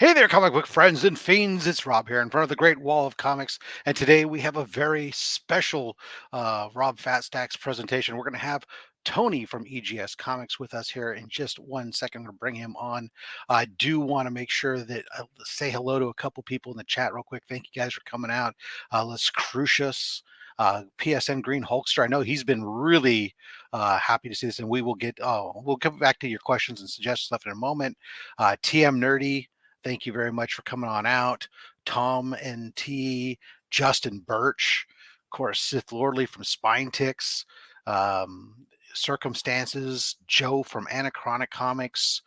Hey there, comic book friends and fiends. It's Rob here in front of the Great Wall of Comics. And today we have a very special Rob Fat Stacks presentation. We're going to have Tony from EGS Comics with us here in just 1 second. I'm going to bring him on. I do want to make sure that I say hello to a couple people in the chat real quick. Thank you guys for coming out. Les Crucius, PSN Green Hulkster. I know he's been really happy to see this, and we'll come back to your questions and suggest stuff in a moment. TM Nerdy. Thank you very much for coming on out. Tom and T, Justin Birch, of course, Sith Lordley from Spine Ticks, Circumstances, Joe from Anachronic Comics,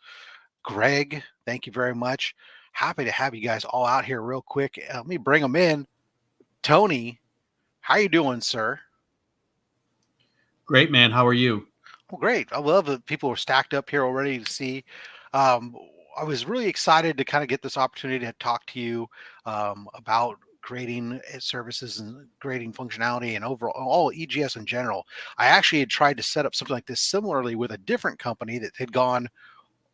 Greg, thank you very much. Happy to have you guys all out here real quick. Let me bring them in. Tony, how you doing, sir? Great, man. How are you? Well, great. I love that people are stacked up here already to see. I was really excited to kind of get this opportunity to talk to you about grading services and grading functionality and overall all EGS in general. I actually had tried to set up something like this similarly with a different company that had gone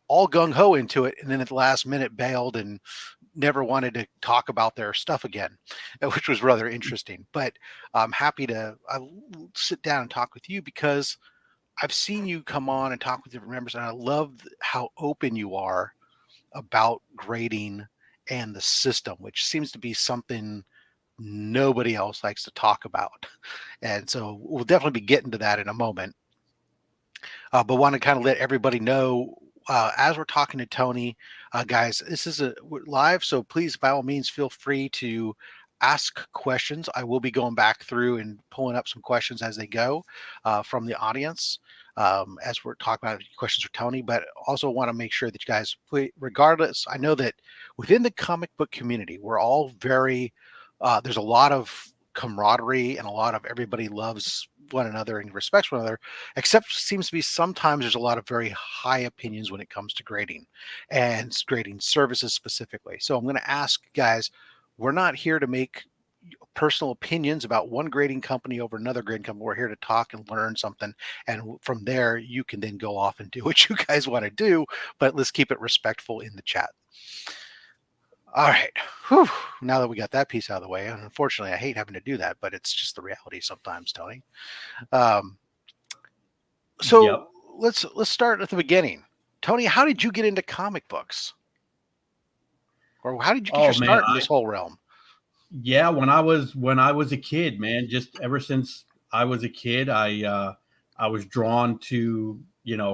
all gung-ho into it and then at the last minute bailed and never wanted to talk about their stuff again, which was rather interesting. But I'm happy to sit down and talk with you because I've seen you come on and talk with different members, and I love how open you are about grading and the system, which seems to be something nobody else likes to talk about. And so we'll definitely be getting to that in a moment. But want to kind of let everybody know as we're talking to Tony, guys, this is live, so please, by all means, feel free to ask questions. I will be going back through and pulling up some questions as they go from the audience as we're talking about questions for Tony, but also want to make sure that you guys, regardless, I know that within the comic book community, we're all very, there's a lot of camaraderie and a lot of everybody loves one another and respects one another, except seems to be sometimes there's a lot of very high opinions when it comes to grading and grading services specifically. So I'm going to ask guys, we're not here to make personal opinions about one grading company over another grading company. We're here to talk and learn something. And from there, you can then go off and do what you guys want to do, but let's keep it respectful in the chat. All right. Whew. Now that we got that piece out of the way, and unfortunately, I hate having to do that, but it's just the reality sometimes, Tony. So Yep. let's start at the beginning. Tony, how did you get into comic books? Or how did you get your man, start in this whole realm? yeah, when I was a kid, man, just ever since I was a kid, I was drawn to,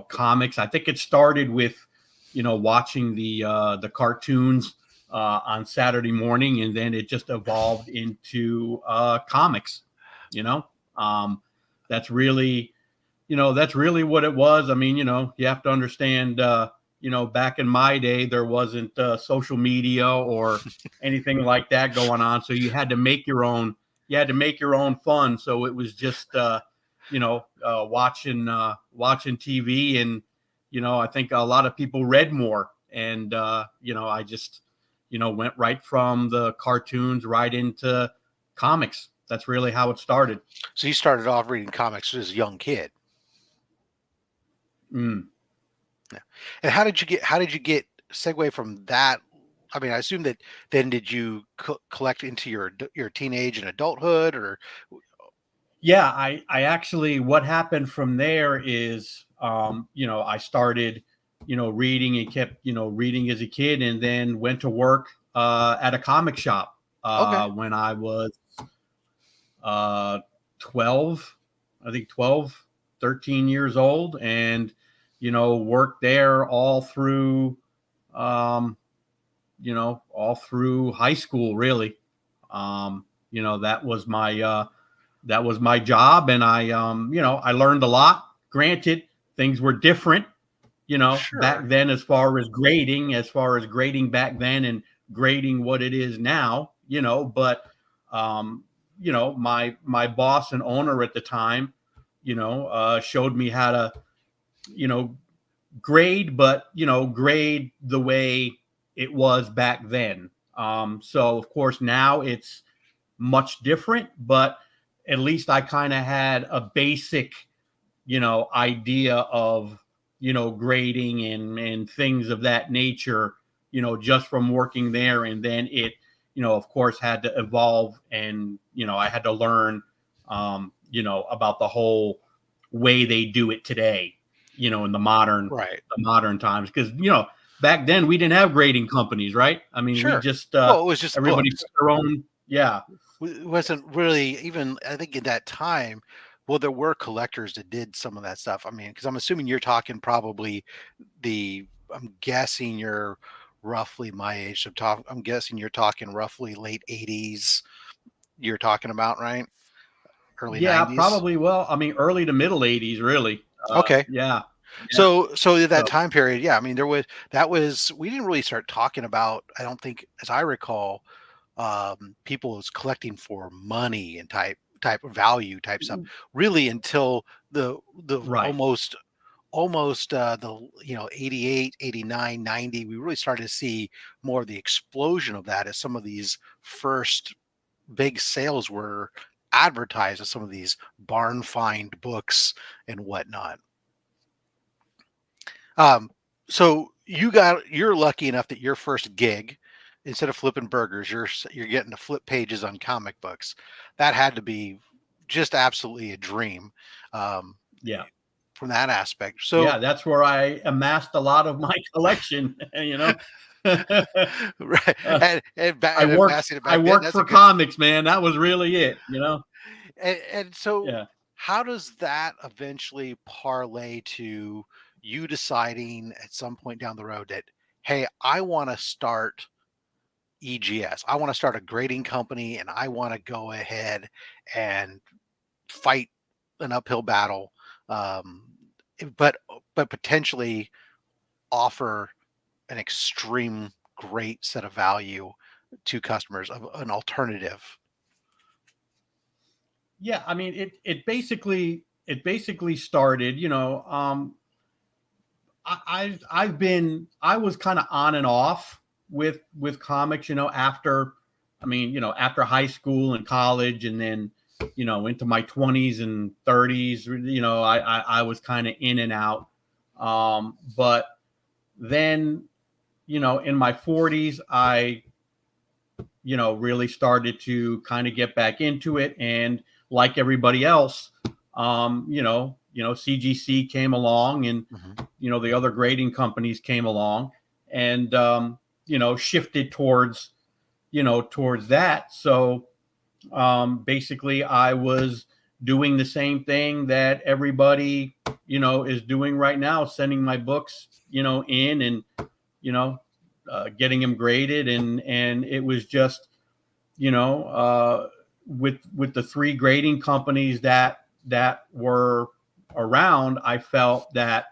comics. I think it started with, watching the cartoons on Saturday morning, and then it just evolved into comics. That's really, that's really what it was. I mean, you have to understand, back in my day, there wasn't social media or anything like that going on. So you had to make your own. You had to make your own fun. So it was just, watching TV, and I think a lot of people read more. And I just, went right from the cartoons right into comics. That's really how it started. So you started off reading comics as a young kid. Mm. Yeah. And how did you get segue from that? I mean, I assume that then did you collect into your teenage and adulthood, or? Yeah, I actually, what happened from there is, I started, reading and kept, reading as a kid, and then went to work at a comic shop Okay. when I was 12, I think 12, 13 years old, and, worked there all through, all through high school, really. That was my job, and I learned a lot. Granted, things were different, back Sure. then, as far as grading back then and grading what it is now, but my boss and owner at the time, showed me how to, grade, but grade the way it was back then. So of course now it's much different, but at least I kind of had a basic, idea of, grading and things of that nature, just from working there. And then it, of course, had to evolve, and, I had to learn, about the whole way they do it today, in the modern times. Because, back then we didn't have grading companies, right? I mean, we Sure. just, Well, it was just everybody books. put their own, yeah. It wasn't really even, I think in that time, well, there were collectors that did some of that stuff. I mean, because I'm assuming you're talking probably I'm guessing you're roughly my age. So I'm guessing you're talking roughly late 80s. You're talking about, right? Early Yeah, 90s. probably. Well, I mean, early to middle 80s, really. Okay. Yeah. Yeah. So that So, time period, yeah, I mean, we didn't really start talking about, I don't think, as I recall, people was collecting for money and type of value type stuff really until the right. almost the 88, 89, 90. We really started to see more of the explosion of that as some of these first big sales were advertised as some of these barn find books and whatnot. So you're lucky enough that your first gig, instead of flipping burgers, you're getting to flip pages on comic books. That had to be just absolutely a dream, um, Yeah. from that aspect. So Yeah. That's where I amassed a lot of my collection, right, Uh, I and worked passing it I back then, worked that's a for good. comics, man. That was really it. And so, Yeah. how does that eventually parlay to you deciding at some point down the road that, hey, I want to start EGS. I want to start a grading company and I want to go ahead and fight an uphill battle, um, but potentially offer an extreme great set of value to customers of an alternative. Yeah. I mean, it basically started, I was kind of on and off with comics, after, I mean, after high school and college, and then, into my 20s and 30s, I was kind of in and out. But then, in my 40s, I, really started to kind of get back into it. And like everybody else, CGC came along, and, Mhm. the other grading companies came along, and, shifted towards that. So, basically I was doing the same thing that everybody, is doing right now, sending my books, in, and, you know, getting them graded. And it was just, with the three grading companies that were around, I felt that,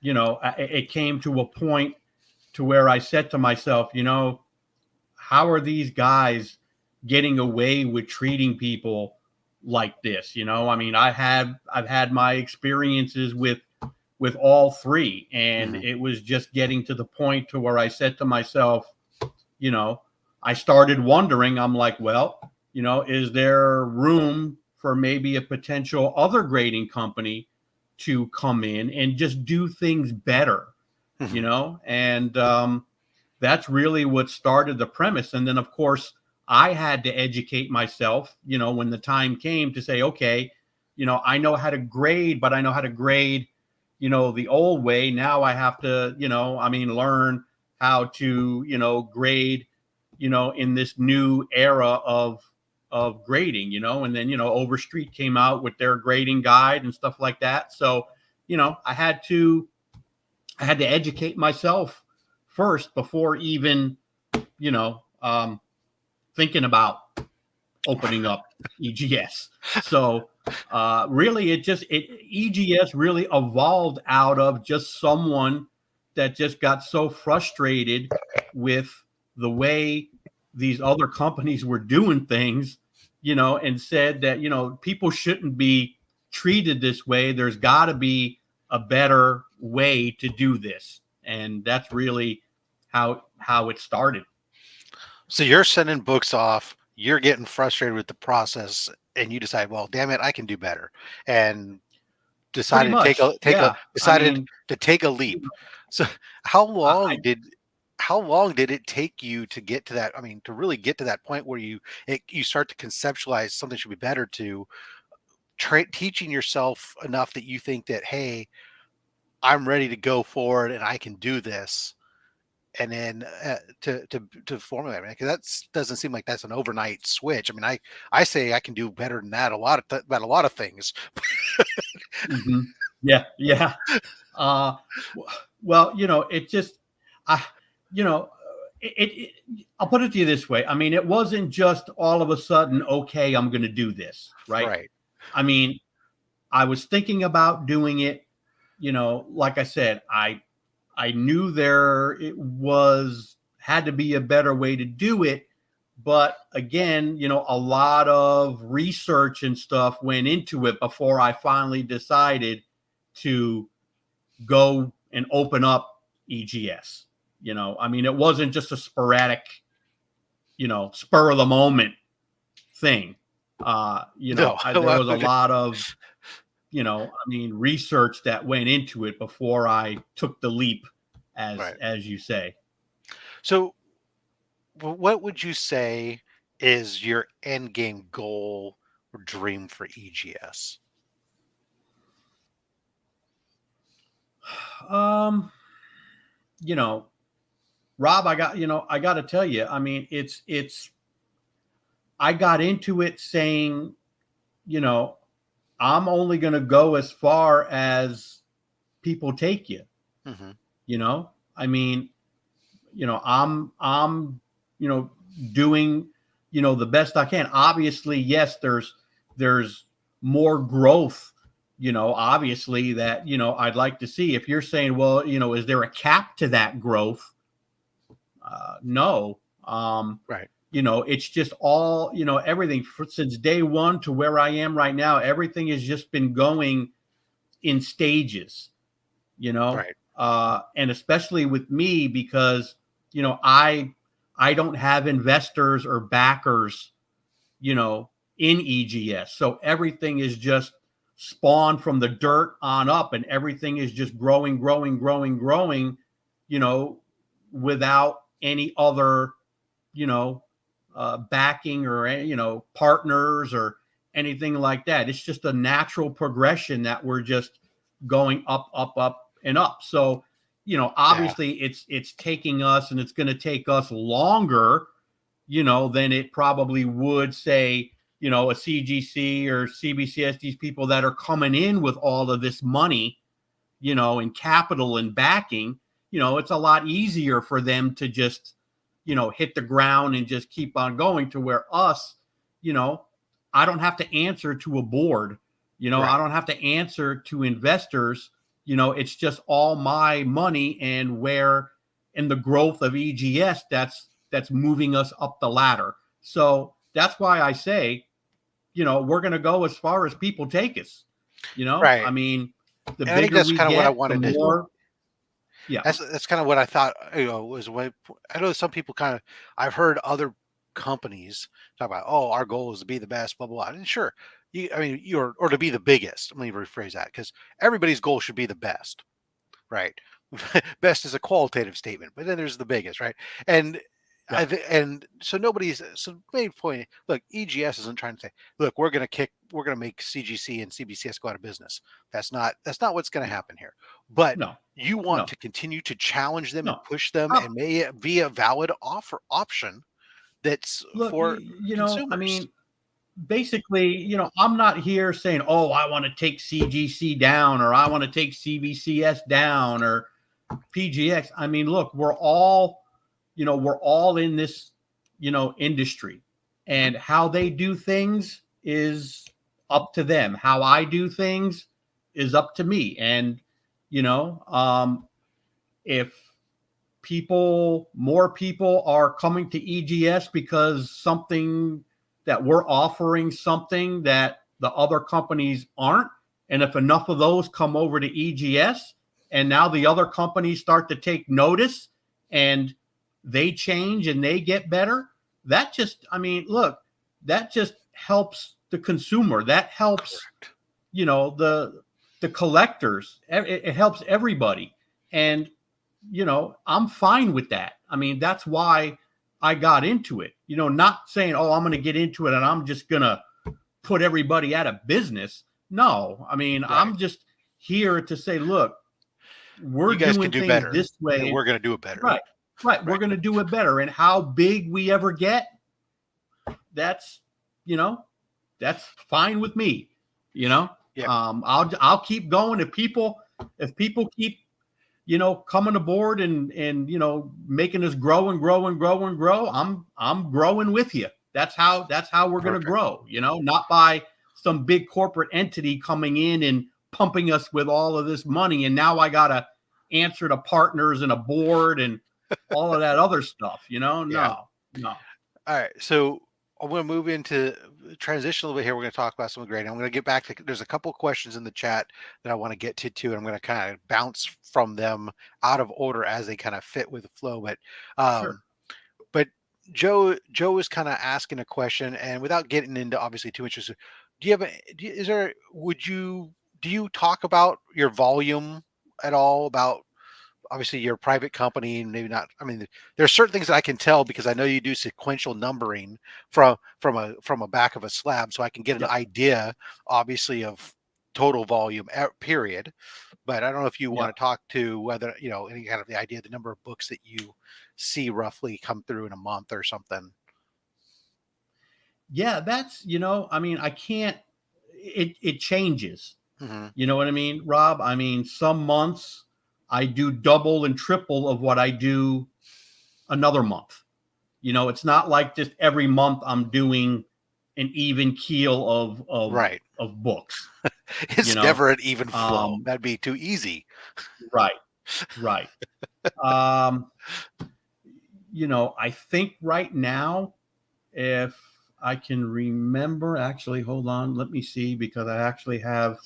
it came to a point to where I said to myself, how are these guys getting away with treating people like this? I mean, I've had my experiences with all three, and Mhm. it was just getting to the point to where I said to myself, you know, I started wondering, I'm like, well, is there room for maybe a potential other grading company to come in and just do things better, Mhm. and that's really what started the premise. And then, of course, I had to educate myself, when the time came to say, okay, I know how to grade, but I know how to grade, the old way. Now I have to, I mean, learn how to, grade, in this new era of grading, and then, Overstreet came out with their grading guide and stuff like that. So, I had to educate myself first before even, you know, um, thinking about opening up EGS. So, really, EGS really evolved out of just someone that just got so frustrated with the way these other companies were doing things, and said that, people shouldn't be treated this way. There's got to be a better way to do this. And that's really how it started. So you're sending books off, you're getting frustrated with the process, and you decide, well, damn it, I can do better. And Pretty decided to much. Yeah. I decided mean, to take a leap. So how I long did how long did it take you to get to that? I mean, to really get to that point where you start to conceptualize something should be better, to teaching yourself enough that you think that, hey, I'm ready to go forward and I can do this. And then to formulate, I mean, 'cause doesn't seem like that's an overnight switch. I mean, I say I can do better than that about a lot of things. Mm-hmm. Yeah, yeah. Uh, well, it just, I, you know, I'll put it to you this way. I mean, it wasn't just all of a sudden, okay, I'm going to do this, right? Right. I mean, I was thinking about doing it. Like I said, I knew it had to be a better way to do it. But again, a lot of research and stuff went into it before I finally decided to go and open up EGS. I mean, it wasn't just a sporadic, spur of the moment thing. No, There was a lot of, research that went into it before I took the leap, right. as you say. So, what would you say is your end game goal or dream for EGS? Um, you know, Rob, I got to tell you, I mean, I got into it saying, you know, I'm only going to go as far as people take you. Hmm. I mean, I'm, doing, the best I can. Obviously, yes, there's more growth, obviously that, I'd like to see. If you're saying, well, is there a cap to that growth? No. Right. It's just all, everything since day one to where I am right now, everything has just been going in stages, Right. And especially with me, because, I don't have investors or backers, in EGS. So everything is just spawned from the dirt on up, and everything is just growing, you know, without any other, you know, backing or, partners or anything like that. It's just a natural progression that we're just going up, and up. So, Yeah. obviously it's taking us, and it's going to take us longer, than it probably would, say, a CGC or CBCS, these people that are coming in with all of this money, and capital and backing. It's a lot easier for them to just, hit the ground and just keep on going, to where us, I don't have to answer to a board, I Right. don't have to answer to investors, it's just all my money, and where in the growth of EGS, that's moving us up the ladder. So that's why I say, we're going to go as far as people take us. I Right. mean, the And I think bigger that's we kind of what I get, the wanted to. more, yeah, That's kind of what I thought. Was when I know some people kind of. I've heard other companies talk about, oh, our goal is to be the best, blah blah blah. And sure, I mean, you're or to be the biggest. Let me rephrase that, because everybody's goal should be the best, right? Best is a qualitative statement, but then there's the biggest, right? And yeah, and so nobody's so main point. Look, EGS isn't trying to say, look, we're gonna make CGC and CBCS go out of business. That's not what's going to happen here. But no, you want no, to continue to challenge them and no. push them, Uh, and may it be a valid option that's Look, for I consumers. mean, basically, I'm not here saying, oh, I want to take CGC down, or I want to take CBCS down, or PGX. I mean, look, we're all in this, industry, Mhm. and how they do things is up to them. How I do things is up to me. And, if more people are coming to EGS because something that we're offering, something that the other companies aren't. And if enough of those come over to EGS, and now the other companies start to take notice, and they change and they get better, that just, I mean, look, that just helps the consumer. That helps, Correct. the collectors. It helps everybody. And I'm fine with that. I mean, that's why I got into it, not saying, oh, I'm going to get into it and I'm just going to put everybody out of business. No, I mean, Right. I'm just here to say, look, we're You guys can doing do things better, this way. and we're going to do it better. Right. We're going to do it better. And how big we ever get, that's fine with me. Yeah. I'll keep going. If people keep, coming aboard and making us grow and grow and grow and grow, I'm growing with you. That's how we're going to grow, not by some big corporate entity coming in and pumping us with all of this money. And now I got to answer to partners and a board and all of that other stuff, No. All right. So I'm going to move into transition a little bit here. We're going to talk about some of the grading. I'm going to get back to, there's a couple of questions in the chat that I want to get to too. And I'm going to kind of bounce from them out of order as they kind of fit with the flow. But, Sure. But Joe is kind of asking a question, and without getting into obviously too much, do you talk about your volume at all? About obviously you're a private company and maybe not. I mean, there's certain things that I can tell because I know you do sequential numbering from a back of a slab, so I can get an idea, obviously, of total volume period. But I don't know if you want to talk to whether any kind of the idea, the number of books that you see roughly come through in a month or something. Yeah, that's I mean, I can't. It changes. Mm-hmm. You know what I mean, Rob? I mean, some months I do double and triple of what I do another month. It's not like just every month I'm doing an even keel of books. It's never an even flow. That'd be too easy. Right. I think right now, if I can remember, actually, hold on, let me see, because I actually have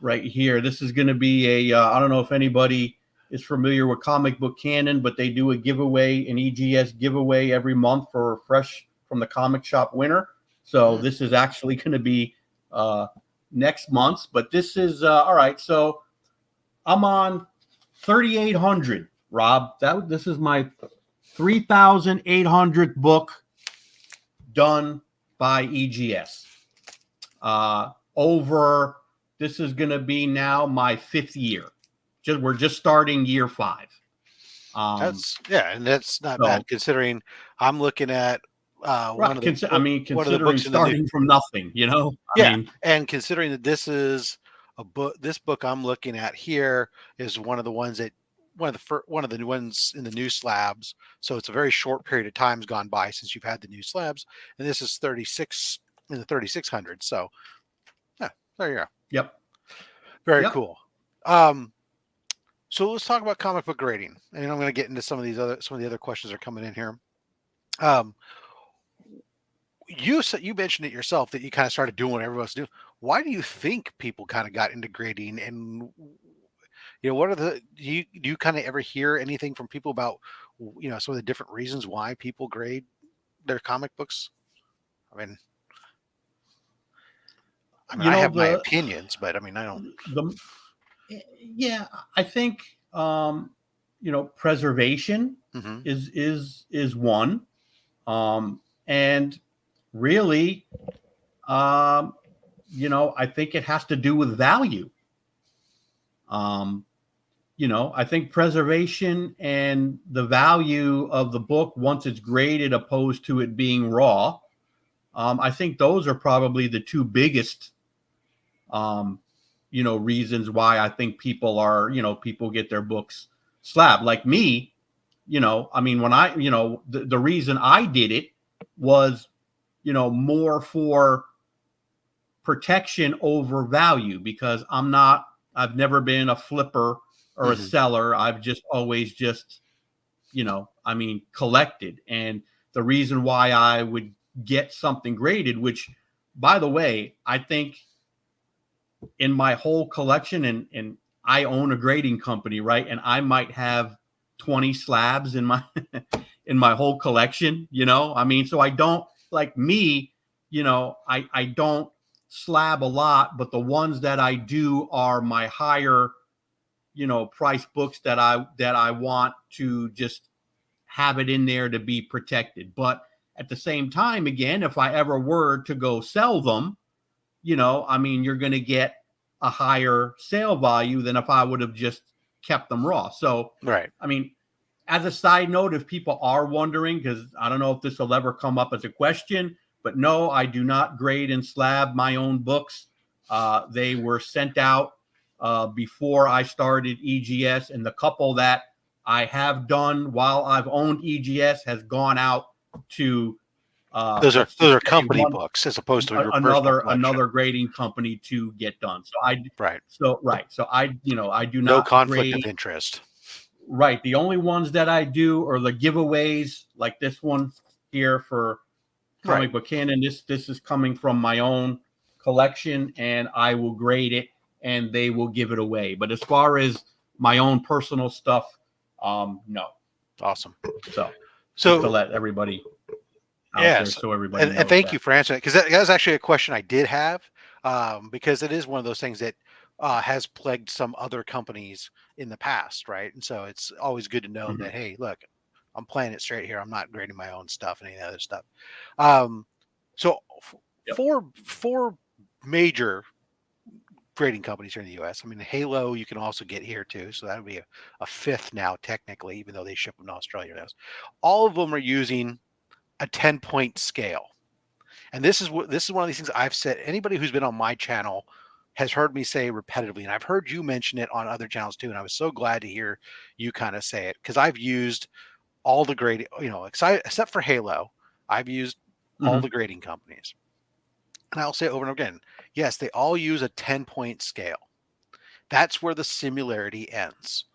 right here. This is going to be I don't know if anybody is familiar with Comic Book Canon, but they do a giveaway, an EGS giveaway every month for Fresh from the Comic Shop winner. So this is actually going to be next month, but this is all right. So I'm on 3,800, Rob. This is my 3,800th book done by EGS. This is going to be now my 5th year. We're just starting year 5. And that's not bad considering I'm looking at considering starting from nothing, and considering that this is a book, this book I'm looking at here is one of the ones that one of the new ones in the new slabs. So it's a very short period of time's gone by since you've had the new slabs, and this is 36 in the 3,600. So yeah, there you go. Yep. Very cool. So let's talk about comic book grading, and I'm going to get into some of the other questions that are coming in here. You mentioned it yourself that you kind of started doing what everyone's doing. Why do you think people kind of got into grading? And what are do you kind of ever hear anything from people about some of the different reasons why people grade their comic books? I mean, I have my opinions, but I mean, I don't. I think preservation is one, and really, I think it has to do with value. I think preservation and the value of the book once it's graded, opposed to it being raw. I think those are probably the two biggest reasons why I think people get their books slab. Like me, I mean, when I, the reason I did it was, more for protection over value, because I've never been a flipper or a seller. I've just always collected. And the reason why I would get something graded, which, by the way, I think in my whole collection, and I own a grading company, right? And I might have 20 slabs in my in my whole collection, so I don't, like me, I don't slab a lot, but the ones that I do are my higher price books that I want to just have it in there to be protected. But at the same time, again, if I ever were to go sell them, you're going to get a higher sale value than if I would have just kept them raw. So, right. As a side note, if people are wondering, because I don't know if this will ever come up as a question, but no, I do not grade and slab my own books. They were sent out before I started EGS, and the couple that I have done while I've owned EGS has gone out to those are company books as opposed to your another grading company to get done. So I do not no conflict of interest. Right. The only ones that I do are the giveaways, like this one here for Comic Book Canon. This is coming from my own collection, and I will grade it and they will give it away. But as far as my own personal stuff, no. Awesome. So to let everybody out there, so everybody knows. And thank you for answering it, because that was actually a question I did have, because it is one of those things that has plagued some other companies in the past, right? And so it's always good to know that, hey, look, I'm playing it straight here. I'm not grading my own stuff and any other stuff. Four major grading companies here in the US. Halo you can also get here too, so that would be a fifth now technically, even though they ship them to Australia now. All of them are using a 10-point scale, and this is one of these things I've said. Anybody who's been on my channel has heard me say repetitively, and I've heard you mention it on other channels too. And I was so glad to hear you kind of say it, because I've used all the grading, except for Halo, I've used all the grading companies. And I'll say over and over again, yes, they all use a 10-point scale. That's where the similarity ends.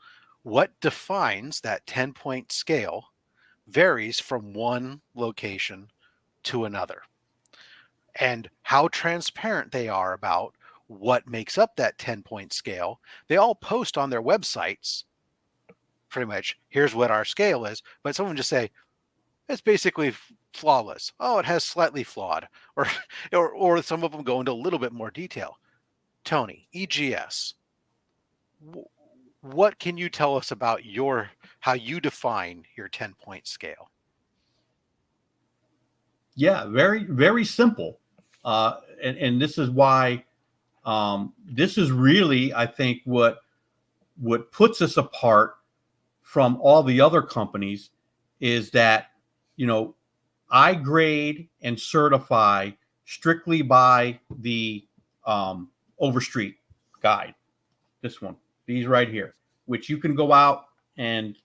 What defines that 10-point scale varies from one location to another. And how transparent they are about what makes up that 10-point scale, they all post on their websites pretty much, here's what our scale is, but someone just say, it's basically flawless. Oh, it has slightly flawed, or some of them go into a little bit more detail. Tony, EGS, what can you tell us about how you define your 10-point scale? Yeah, very, very simple. And this is why this is really, I think, what puts us apart from all the other companies is that, I grade and certify strictly by the Overstreet guide. This one, these right here, which you can go out and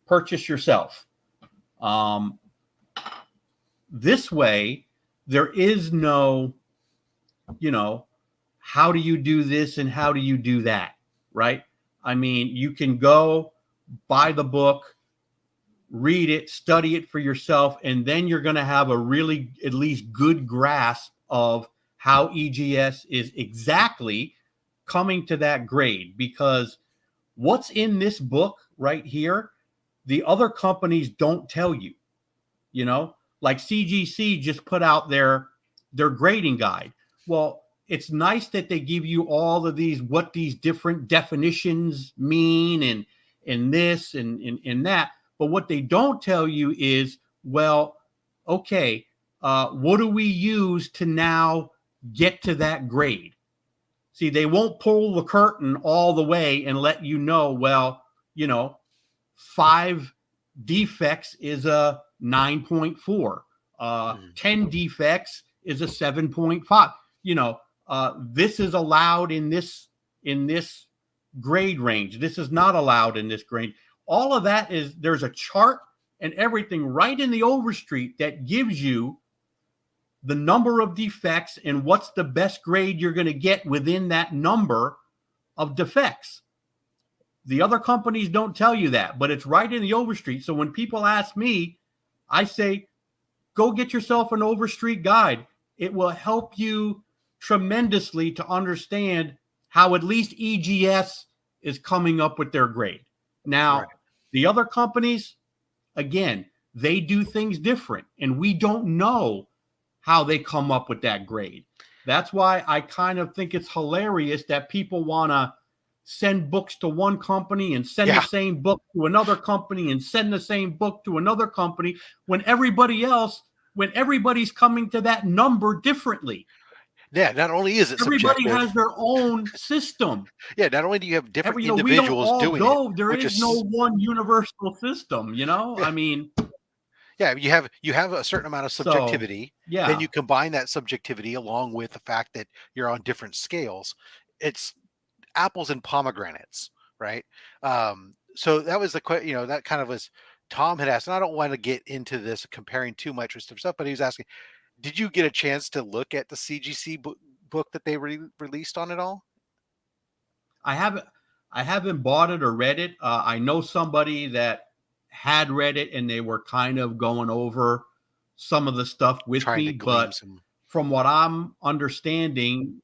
purchase yourself. This way, there is no, how do you do this and how do you do that, right? You can go buy the book, read it, study it for yourself, and then you're going to have a really, at least, good grasp of how EGS is exactly coming to that grade. Because what's in this book right here, the other companies don't tell you. Like CGC just put out their grading guide. Well, it's nice that they give you all of these, what these different definitions mean and this and that. But what they don't tell you is, well, okay, what do we use to now get to that grade? See, they won't pull the curtain all the way and let you know, well, 5 defects is a 9.4. 10 defects is a 7.5. This is allowed in this grade range. This is not allowed in this grade. All of that is, there's a chart and everything right in the Overstreet that gives you the number of defects and what's the best grade you're going to get within that number of defects. The other companies don't tell you that, but it's right in the Overstreet. So when people ask me, I say, go get yourself an Overstreet guide. It will help you tremendously to understand how at least EGS is coming up with their grade. Now, the other companies, again, they do things different, and we don't know how they come up with that grade. That's why I kind of think it's hilarious that people want to send books to one company and send the Yeah. same book to another company and send the same book to another company when everybody's coming to that number differently. Yeah. Not only is it Everybody subjective, has their own system. yeah, not only do you have different We don't individuals all doing it, go. There which is no is one universal system, yeah, I mean, yeah, you have a certain amount of so subjectivity, then yeah. you combine that subjectivity along with the fact that you're on different scales. It's apples and pomegranates, right? So that was the that kind of was Tom had asked, and I don't want to get into this comparing too much with stuff, but he was asking, did you get a chance to look at the CGC book that they released on it all? I haven't I haven't bought it or read it. I know somebody that had read it and they were kind of going over some of the stuff with Trying me, to glean but some. from what I'm understanding,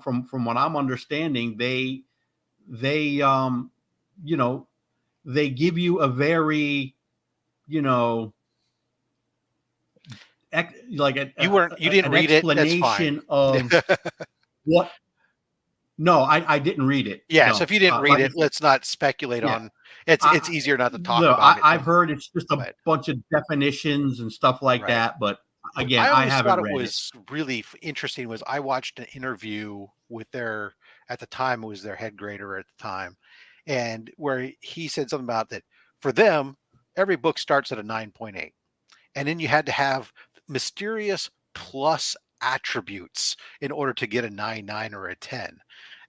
from what I'm understanding, they you know, they give you a very, you know, You didn't an read it. That's fine. explanation of what. No, I didn't read it. Yeah. So No, if you didn't read like I it, said, let's not speculate yeah. on. I, It's easier not to talk no, about it I've than. heard it's just a But bunch of definitions and stuff like right. that. But again, I I always thought haven't it read it. was really interesting. Was I watched an interview with their at the time it was their head grader at the time, and where he said something about that for them every book starts at a 9.8, and then you had to have mysterious plus attributes in order to get a 9.9 or a 10.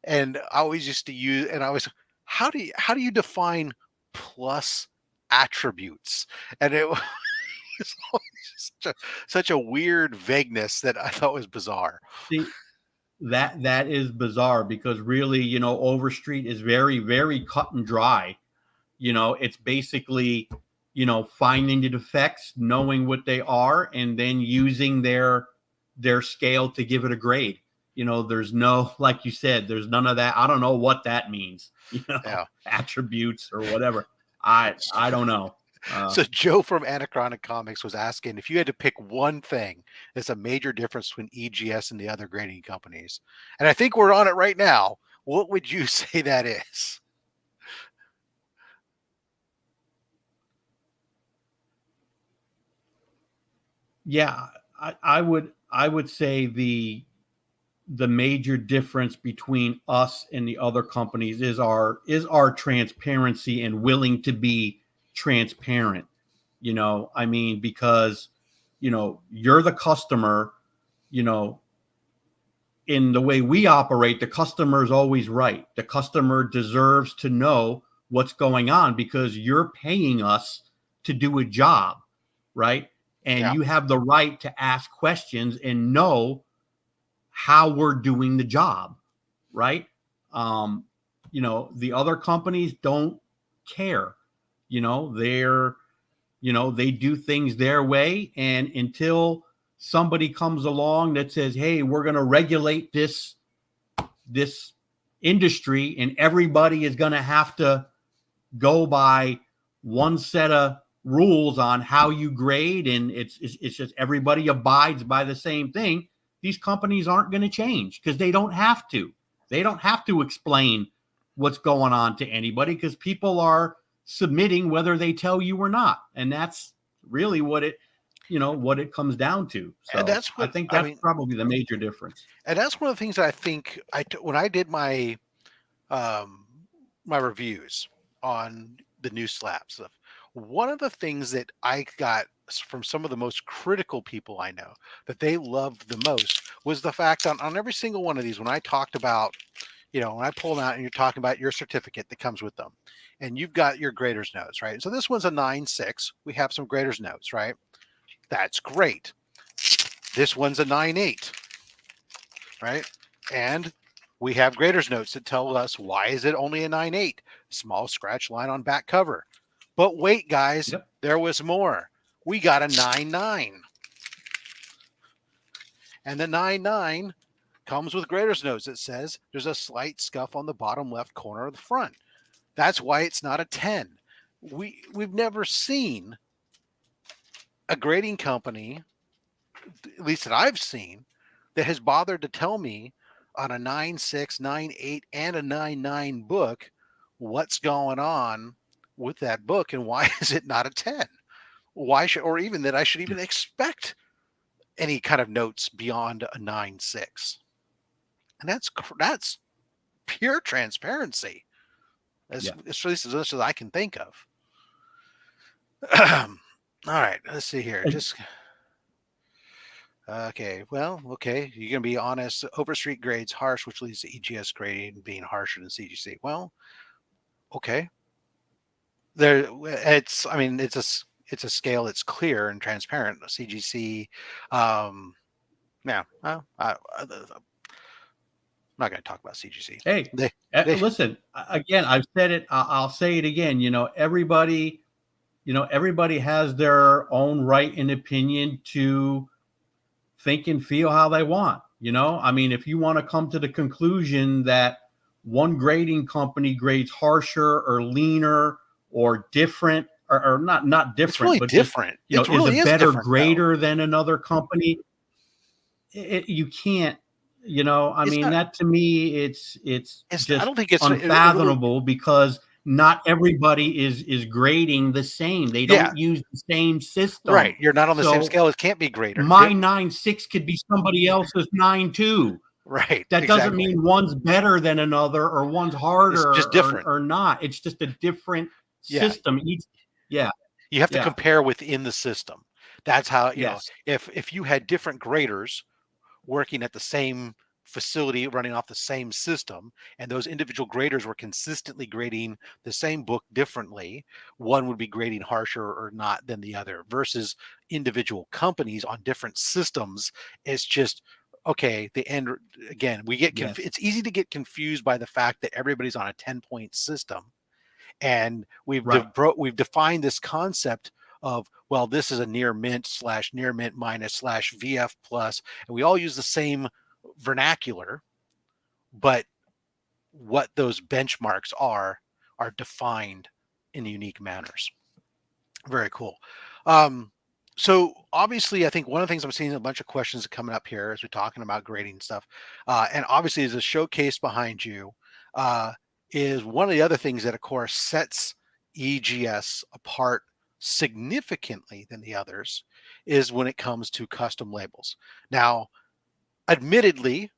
And I always used to use, and I was, how do you define plus attributes? And it was always such a weird vagueness that I thought was bizarre. See, that is bizarre because really, Overstreet is very, very cut and dry. It's basically, finding the defects, knowing what they are, and then using their scale to give it a grade. There's no, like you said, there's none of that. I don't know what that means, Yeah. attributes or whatever. I don't know. So Joe from Anachronic Comics was asking if you had to pick one thing that's a major difference between EGS and the other grading companies, and I think we're on it right now. What would you say that is? Yeah, I would say the major difference between us and the other companies is our transparency and willing to be transparent. I mean, because you're the customer. you know in the way we operate, the customer is always right. The customer deserves to know what's going on because you're paying us to do a job, right? And Yeah. you have the right to ask questions and know how we're doing the job, right? Um, the other companies don't care. They do things their way, and until somebody comes along that says, "Hey, we're going to regulate this industry, and everybody is going to have to go by one set of rules on how you grade, and it's just everybody abides by the same thing." These companies aren't going to change because they don't have to. They don't have to explain what's going on to anybody because people are submitting whether they tell you or not, and that's really what it comes down to. And So that's I what think I that's mean, probably the major difference. and that's one of the things that I think when I did um my reviews on the new slab stuff. One of the things that I got from some of the most critical people I know that they loved the most was the fact on every single one of these when I talked about, when I pull them out and you're talking about your certificate that comes with them, and you've got your grader's notes, right? So this one's a 9.6. We have some grader's notes, right? That's great. This one's a 9.8, right? And we have grader's notes that tell us why is it only a 9.8? Small scratch line on back cover. But wait, guys, Yep. there was more. We got a 9.9. And the 9.9 comes with grader's notes that says there's a slight scuff on the bottom left corner of the front. That's why it's not a 10. We've never seen a grading company, at least that I've seen, that has bothered to tell me on a 9.6, 9.8, and a 9.9 book, what's going on with that book and why is it not a 10? Why should, or even that I should even expect any kind of notes beyond a 9.6? And that's pure transparency, Yeah. at least as much as I can think of. All right, let's see here. Just okay. Well, okay. You're gonna be honest. Overstreet grades harsh, which leads to EGS grading being harsher than CGC. Well, okay. There, it's. I mean, it's a scale that's clear and transparent. CGC. Yeah. Well, I'm not gonna talk about CGC. Hey, They listen, again, I've said it. I'll say it again. Everybody has their own right and opinion to think and feel how they want. I mean, if you want to come to the conclusion that one grading company grades harsher or leaner or different, or not different, it's really but different. just, It really is a is better different, grader than another company, you can't, I it's mean, not. that to me, it's I just don't think it's it really. unfathomable, because not everybody is grading the same. They Yeah. don't use the same system. Right. You're not on the same So scale. It can't be greater. my 9.6 could be somebody else's 9.2. Right. That doesn't Exactly. mean one's better than another or one's It's harder just different. or not. It's just a different Yeah. system. Yeah. You have to Yeah. compare within the system. That's how, Yes. if you had different graders working at the same facility running off the same system, and those individual graders were consistently grading the same book differently, one would be grading harsher or not than the other, versus individual companies on different systems. It's just okay. The end, again, we get Yes. it's easy to get confused by the fact that everybody's on a 10-point system, and Right. we've defined this concept of, well, this is a near mint / near mint minus / VF plus, and we all use the same vernacular, but what those benchmarks are defined in unique manners. Very cool. So obviously, I think one of the things I'm seeing a bunch of questions coming up here as we're talking about grading stuff, and obviously, as a showcase behind you, uh, is one of the other things that, of course, sets EGS apart significantly than the others is when it comes to custom labels. Now, admittedly,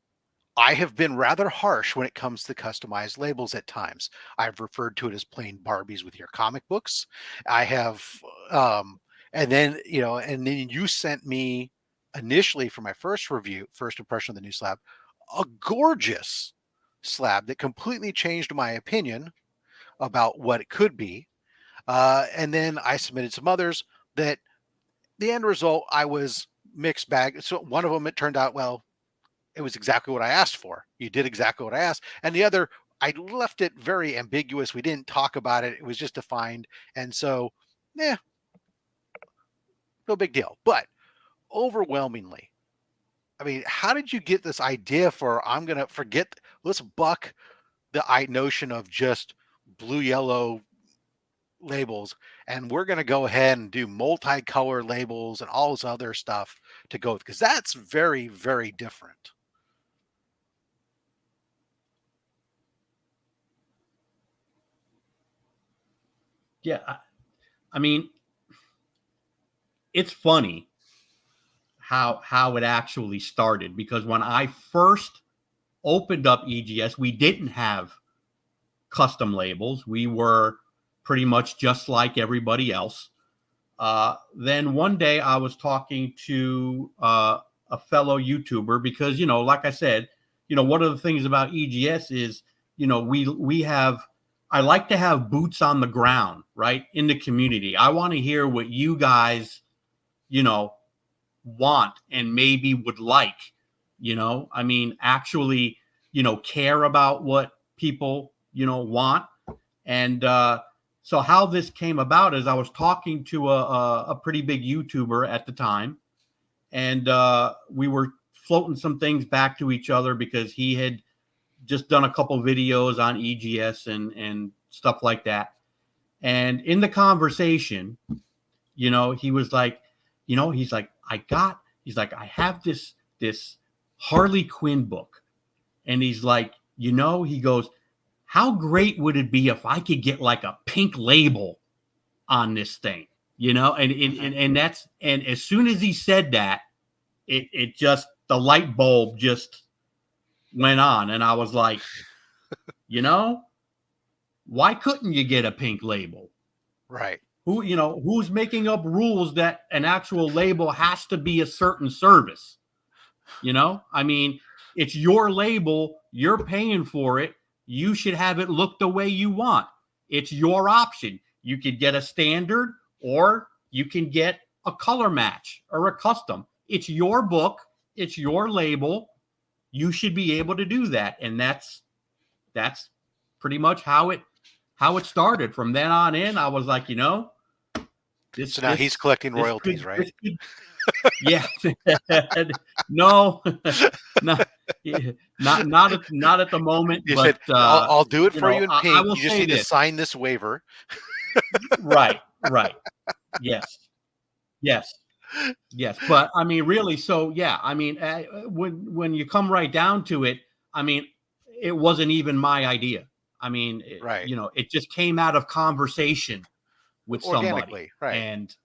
I have been rather harsh when it comes to customized labels at times. I've referred to it as plain Barbies with your comic books. I have, and then, and then you sent me initially for my first review, first impression of the new slab, a gorgeous slab that completely changed my opinion about what it could be. And then I submitted some others that the end result, I was mixed bag. So one of them, it turned out, well, it was exactly what I asked for. You did exactly what I asked. And the other, I left it very ambiguous. We didn't talk about it. It was just defined. And so, yeah, no big deal. But overwhelmingly, I mean, how did you get this idea for, I'm going to forget, let's buck the notion of just blue, yellow labels, and we're going to go ahead and do multicolor labels and all this other stuff to go with, because that's very, very different. Yeah. I mean, it's funny how it actually started, because when I first opened up EGS, we didn't have custom labels. We were pretty much just like everybody else. Then one day I was talking to a fellow YouTuber, because, like I said, one of the things about EGS is, I like to have boots on the ground, right, in the community. I want to hear what you guys, want and maybe would like, I mean, actually, care about what people, want. And so how this came about is I was talking to a pretty big YouTuber at the time, and we were floating some things back to each other, because he had just done a couple videos on EGS and stuff like that. And in the conversation, he was like, he's like, I have this Harley Quinn book, And he's like, he goes, how great would it be if I could get like a pink label on this thing, and as soon as he said that, it just, the light bulb just went on. And I was like, why couldn't you get a pink label? Right. Who's making up rules that an actual label has to be a certain service? I mean, it's your label, you're paying for it. You should have it look the way you want. It's your option. You could get a standard, or you can get a color match or a custom. It's your book. It's your label. You should be able to do that. And that's pretty much how it started. From then on in, I was like, so now he's collecting royalties, right? Yeah. No, not at the moment. You but said, I'll do it for you in pink. You just need to sign this waiver. Right. Yes. But I mean, really, so yeah, I mean, when you come right down to it, I mean, it wasn't even my idea. I mean, right. It just came out of conversation with somebody, right? And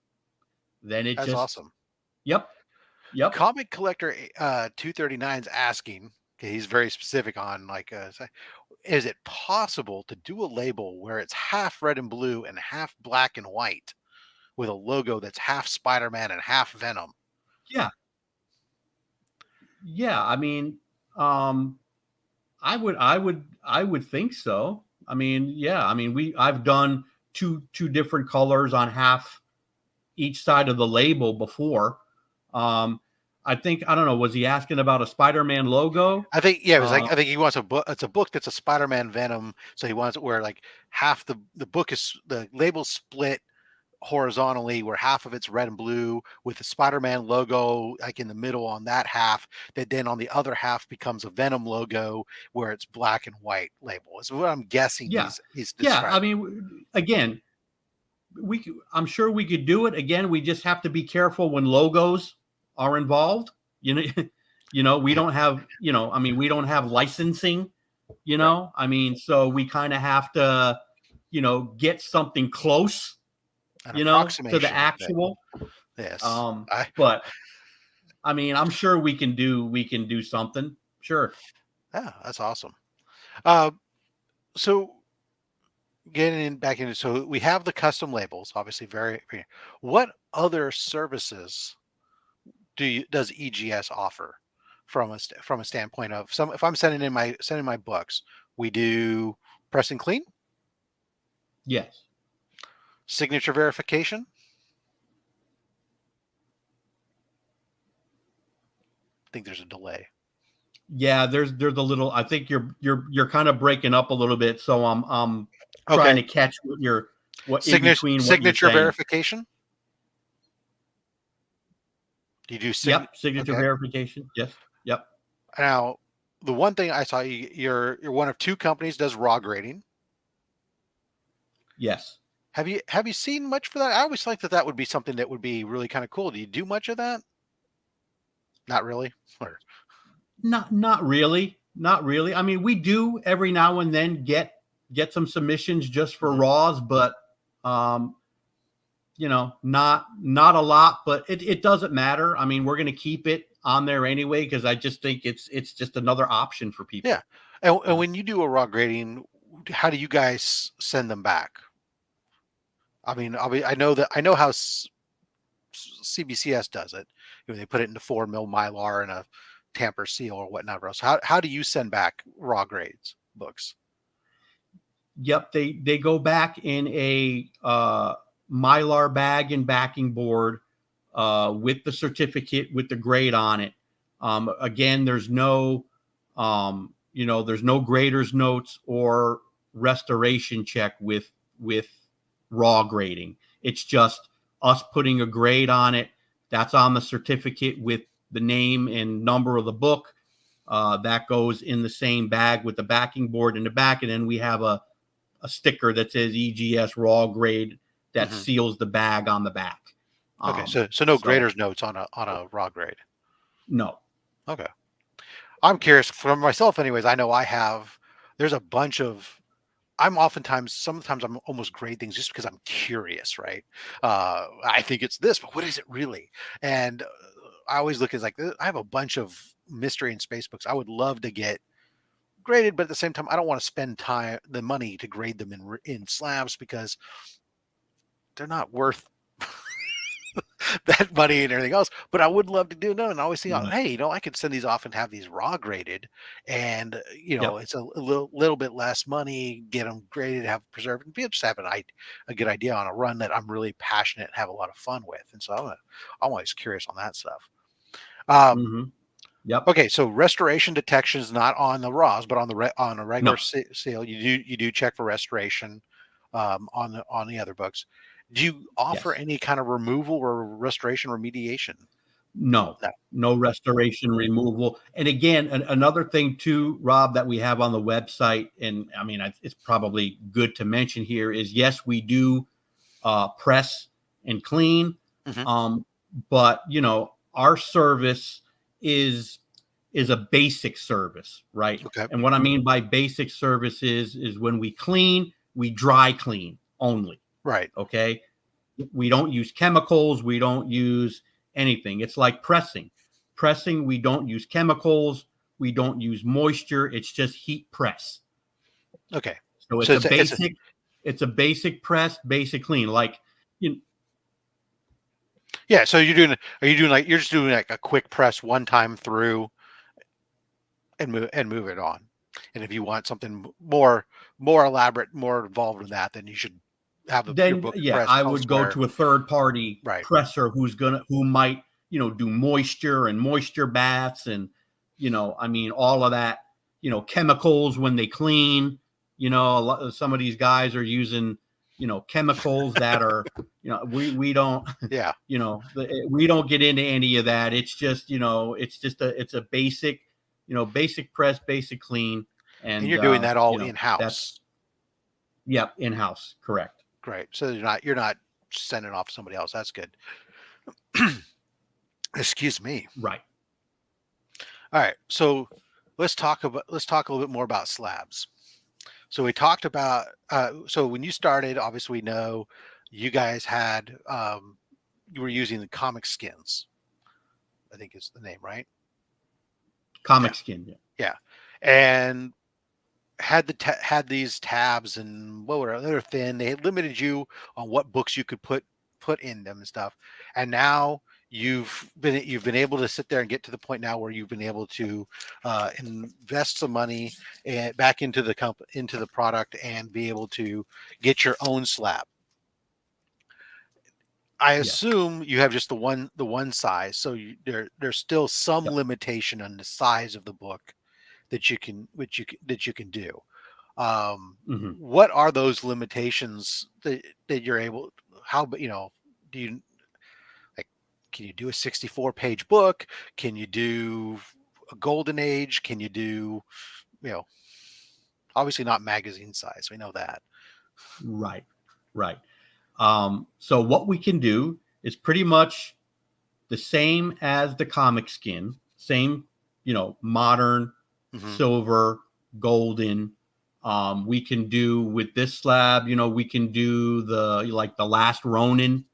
then that's awesome. Yep. Comic Collector 239 is asking, he's very specific on, like, is it possible to do a label where it's half red and blue and half black and white with a logo that's half Spider-Man and half Venom? Yeah. I mean, I would think so. I mean, yeah. I mean, I've done two different colors on half each side of the label before. I think, I don't know, was he asking about a Spider-Man logo? I think, yeah, it was I think he wants a book. It's a book that's a Spider-Man Venom. So he wants it where, like, half the book is, the label's split horizontally, where half of it's red and blue with the Spider-Man logo like in the middle on that half, that then on the other half becomes a Venom logo where it's black and white label, is what I'm guessing. Yeah. He's I mean, again, I'm sure we could do it. Again, we just have to be careful when logos are involved. We don't have, I mean, we don't have licensing, Right. I mean, so we kind of have to, get something close, to the actual. Yes. But I mean, I'm sure we can do something. Sure. Yeah, that's awesome. So getting back into, so we have the custom labels, obviously very. What other services does EGS offer from a standpoint of, if I'm sending my books, we do press and clean? Yes. Signature verification? I think there's a delay. Yeah, there's a little. I think you're kind of breaking up a little bit, so I'm trying to catch what signature verification. Do you do signature verification? Yes. Yep. Now, the one thing I saw, you're one of two companies does raw grading. Yes. Have you seen much for that? I always thought that would be something that would be really kind of cool. Do you do much of that? Not really. Or not really. I mean, we do every now and then get some submissions just for raws, but not a lot. But it doesn't matter. I mean, we're going to keep it on there anyway, because I just think it's just another option for people. Yeah. And when you do a raw grading, how do you guys send them back? I mean, I know how CBCS does it. They put it into 4 mil Mylar and a tamper seal or whatnot. So how do you send back raw grades books? Yep, they go back in a Mylar bag and backing board with the certificate with the grade on it. Again, there's no there's no grader's notes or restoration check with raw grading. It's just us putting a grade on it. That's on the certificate with the name and number of the book. That goes in the same bag with the backing board in the back. And then we have a sticker that says EGS raw grade that seals the bag on the back. Okay. So no grader's notes on a raw grade. No. Okay. I'm curious for myself anyways. I know there's a bunch of, sometimes I'm almost grade things just because I'm curious, right? I think it's this, but what is it really? And I always look at like, I have a bunch of mystery and space books I would love to get graded, but at the same time, I don't want to spend the money to grade them in slabs because they're not worth that money and everything else. But I would love to do no, and I always think, Right. hey, I could send these off and have these raw graded, and Yep. it's a little bit less money, get them graded, have preserved, and just have a good idea on a run that I'm really passionate and have a lot of fun with. And so I'm always curious on that stuff. Um, Hmm. Yep. okay, so restoration detection is not on the raws, but on on a regular No. seal, you do check for restoration on the other books. Do you offer Yes. any kind of removal or restoration remediation? No. No. No restoration removal. And again, another thing too, Rob, that we have on the website, and I mean, it's probably good to mention here is yes, we do press and clean, Hmm. um, but our service is a basic service, right? Okay. And what I mean by basic service is when we clean, we dry clean only. Right. Okay. We don't use chemicals. We don't use anything. It's like pressing. Pressing, we don't use chemicals. We don't use moisture. It's just heat press. Okay. So So it's a basic press, basic clean. Like, you yeah. So you're just doing like a quick press one time through and move it on. And if you want something more elaborate, more involved in that, then you should have your then book yeah, pressed I would go elsewhere. to a third party Right. presser who might, do moisture and moisture baths and, I mean, all of that, chemicals when they clean, some of these guys are using, chemicals that are, we don't, Yeah. we don't get into any of that. It's just, it's a basic, basic press, basic clean. And And, you're doing that all in house. that's, yep, in-house. Correct. Great. So you're not sending off to somebody else. That's good. Excuse me. Right. All right. So let's talk a little bit more about slabs. So we talked about so when you started, obviously we know you guys had you were using the comic skins. I think is the name, right? Comic skin. Yeah. Yeah. And had these tabs and what were they were thin. They limited you on what books you could put in them and stuff. And now you've been able to sit there and get to the point now where you've been able to invest some money back into into the product and be able to get your own slab. I Yes. assume you have just the one size, so there's still some Yep. limitation on the size of the book that you can do. Hmm. What are those limitations that you're able? How do you like? Can you do a 64-page book? Can you do a golden age? Can you do you know? Obviously not magazine size. We know that. Right. Right. So what we can do is pretty much the same as the comic skin, same, modern, Hmm. silver, golden. We can do with this slab, we can do the last Ronin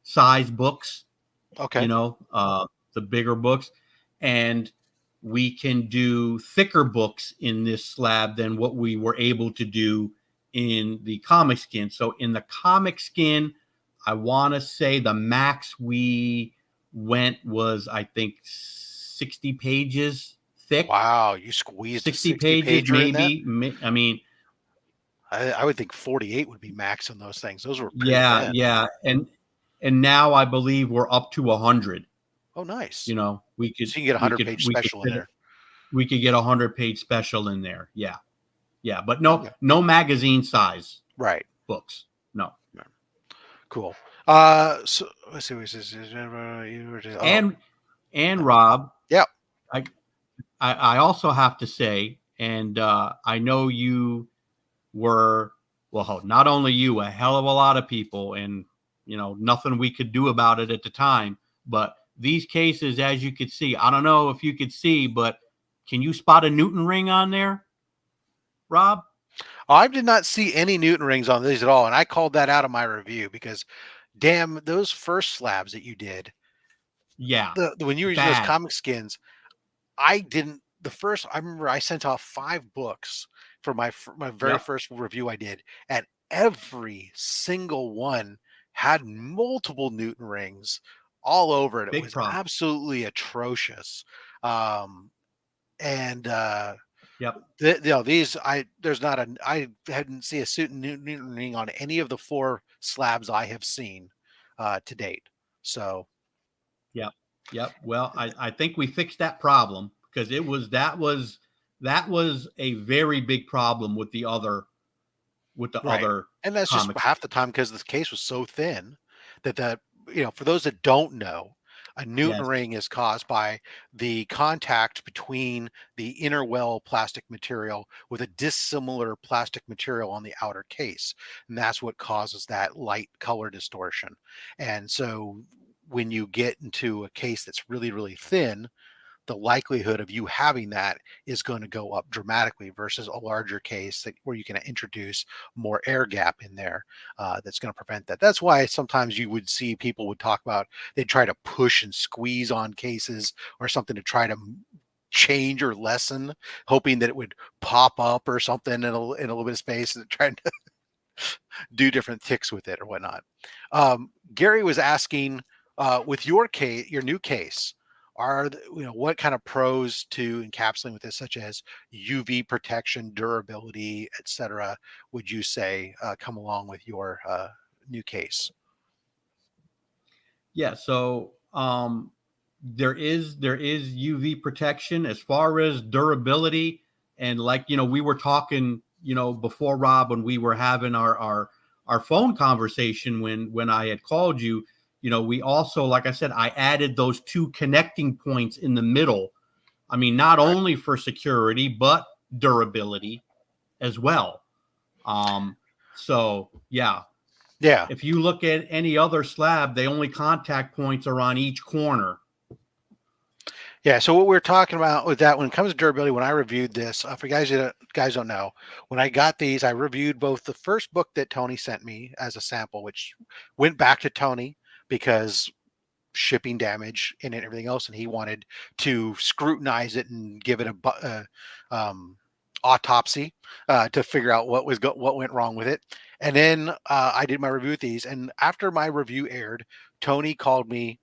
size books, Okay. the bigger books, and we can do thicker books in this slab than what we were able to do in the comic skin. So in the comic skin, I want to say the max we went was, I think, 60 pages thick. Wow, you squeezed a 60 60 pages, pager in that? maybe. I mean, I would think 48 would be max on those things. Those were pretty yeah, thin. yeah. And now I believe we're up to 100. Oh, nice. We could So you can get a we 100 could page we could special in fit it. there. We could get 100-page special in there. Yeah. Yeah. But Okay. no magazine size Right. books. No. Cool. So let's see. What says, oh, And Rob, yeah. I I also have to say, and I know you were, well, not only you, a hell of a lot of people, and nothing we could do about it at the time. But these cases, as you could see, I don't know if you could see, but Can you spot a Newton ring on there, Rob? I did not see any Newton rings on these at all, and I called that out of my review because, damn, those first slabs that you did, Yeah, when you were using those bad. comic skins, I didn't. The first, I remember I sent off 5 books for my very Yep, first review I did, and every single one had multiple Newton rings all over it. It big was problem. absolutely atrocious. Um, and Yep, these there's not a I hadn't see a suit Newton ring on any of the 4 slabs I have seen to date. So yep, yep. Well, I think we fixed that problem because that was a very big problem with the right, other and that's just comics. half the time because this case was so thin that for those that don't know, a Newton Yes, ring is caused by the contact between the inner well plastic material with a dissimilar plastic material on the outer case, and that's what causes that light color distortion. And so when you get into a case that's really really thin, the likelihood of you having that is going to go up dramatically versus a larger case where you can introduce more air gap in there, that's going to prevent that. That's why sometimes you would see people would talk about they try to push and squeeze on cases or something to try to change or lessen, hoping that it would pop up or something in a little bit of space and trying to do different ticks with it or whatnot. Gary was asking, with your case, your new case, what kind of pros to encapsulating with this, such as UV protection, durability, etc., would you say come along with your new case? yeah. So there is UV protection as far as durability, and like we were talking before, Rob, when we were having our phone conversation when I had called you. We also, like I said, I added those 2 connecting points in the middle. I mean, not Right. only for security but durability as well. Um, so yeah, Yeah. if you look at any other slab, they only contact points are on each corner. Yeah, so what we're talking about with that when it comes to durability, when I reviewed this, for guys don't know, when I got these, I reviewed both the first book that Tony sent me as a sample, which went back to Tony because shipping damage and everything else, and he wanted to scrutinize it and give it um, autopsy to figure out what went wrong with it. And then I did my review with these, and after my review aired, Tony called me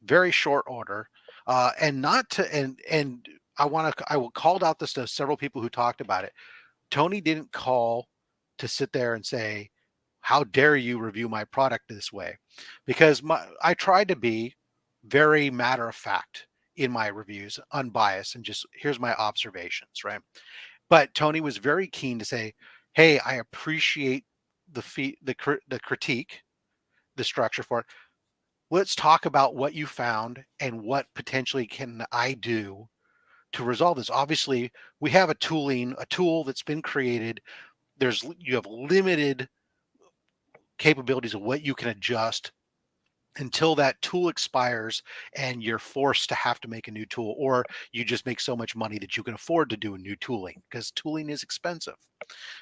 very short order, and not to and I called out this to several people who talked about it. Tony didn't call to sit there and say, "How dare you review my product this way?" Because I tried to be very matter of fact in my reviews, unbiased, and just here's my observations, right? But Tony was very keen to say, "Hey, I appreciate the critique, the structure for it. Let's talk about what you found and what potentially can I do to resolve this. Obviously, we have a tool that's been created. You have limited capabilities of what you can adjust until that tool expires and you're forced to have to make a new tool, or you just make so much money that you can afford to do a new tooling because tooling is expensive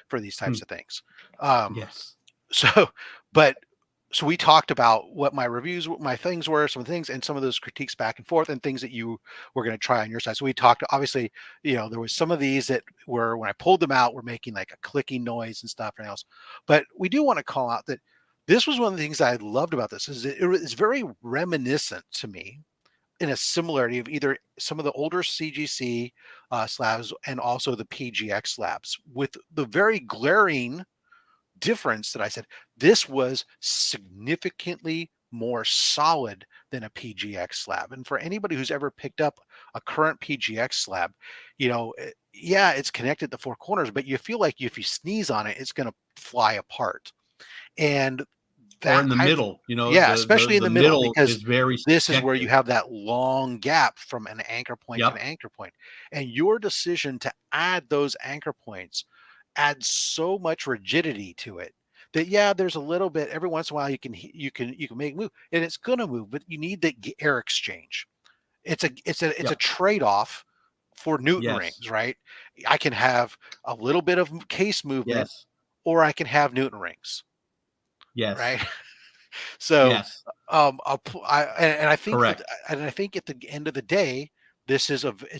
for these Hmm. types of things. Um, Yes. so, but so we talked about what my reviews, what my things were, some things, and some of those critiques back and forth, and things that you were going to try on your side. So we talked. Obviously, there was some of these that were when I pulled them out, were making like a clicking noise and stuff and else. But we do want to call out that this was one of the things I loved about this is it's very reminiscent to me in a similarity of either some of the older CGC slabs and also the PGX slabs, with the very glaring difference that I said this was significantly more solid than a PGX slab. And for anybody who's ever picked up a current PGX slab, yeah, it's connected to 4 corners, but you feel like if you sneeze on it, it's going to fly apart. And Or that in the I've middle, yeah, the especially in the the middle, middle because is very this is where you subjective. have that long gap from an anchor point to an Yep. anchor point. And your decision to add those anchor points adds so much rigidity to it that yeah, there's a little bit every once in a while you can make move and it's gonna move, but you need the air exchange. It's a Yep. trade-off for Newton Yes. rings, right? I can have a little bit of case movement, Yes. or I can have Newton rings, Yes. right? So, Yes. and I think that, Correct. and I think at the end of the day, it's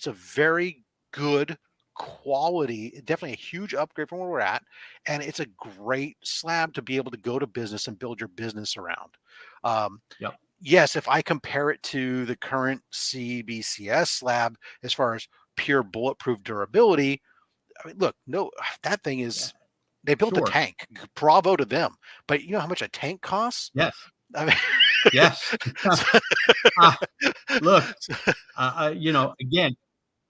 a very good quality, definitely a huge upgrade from where we're at, and it's a great slab to be able to go to business and build your business around. Um, Yep. yes, if I compare it to the current CBCS slab as far as pure bulletproof durability, I mean, look, no, that thing Yeah. is, they built a Sure. tank. Bravo to them. But you know how much a tank costs? Yes. I mean, Yes. so- Ah, look, again,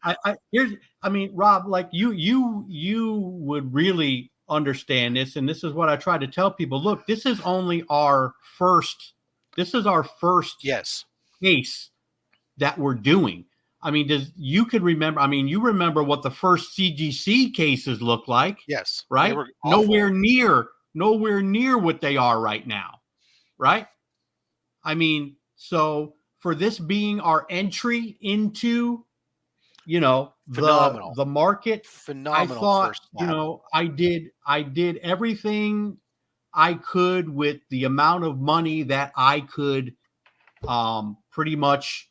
I mean, Rob, like you would really understand this, and this is what I try to tell people. Look, this is our first yes, case that we're doing. I mean, you could remember, I mean, you remember what the first CGC cases looked like, yes, they right? were awful. Nowhere near what they are right now, right? I mean, so for this being our entry into, Phenomenal, the market, I phenomenal thought, first slab. I did everything I could with the amount of money that I could pretty much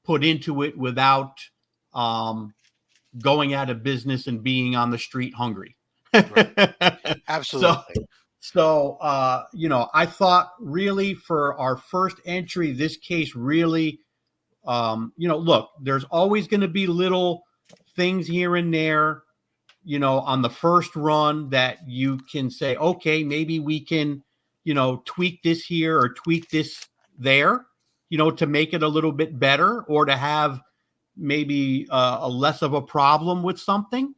put into it without um going out of business and being on the street hungry. Right, so absolutely. I thought really for our first entry, this case really, look, there's always going to be little things here and there, on the first run that you can say, okay, maybe we can, tweak this here or tweak this there, to make it a little bit better or to have maybe a less of a problem with something.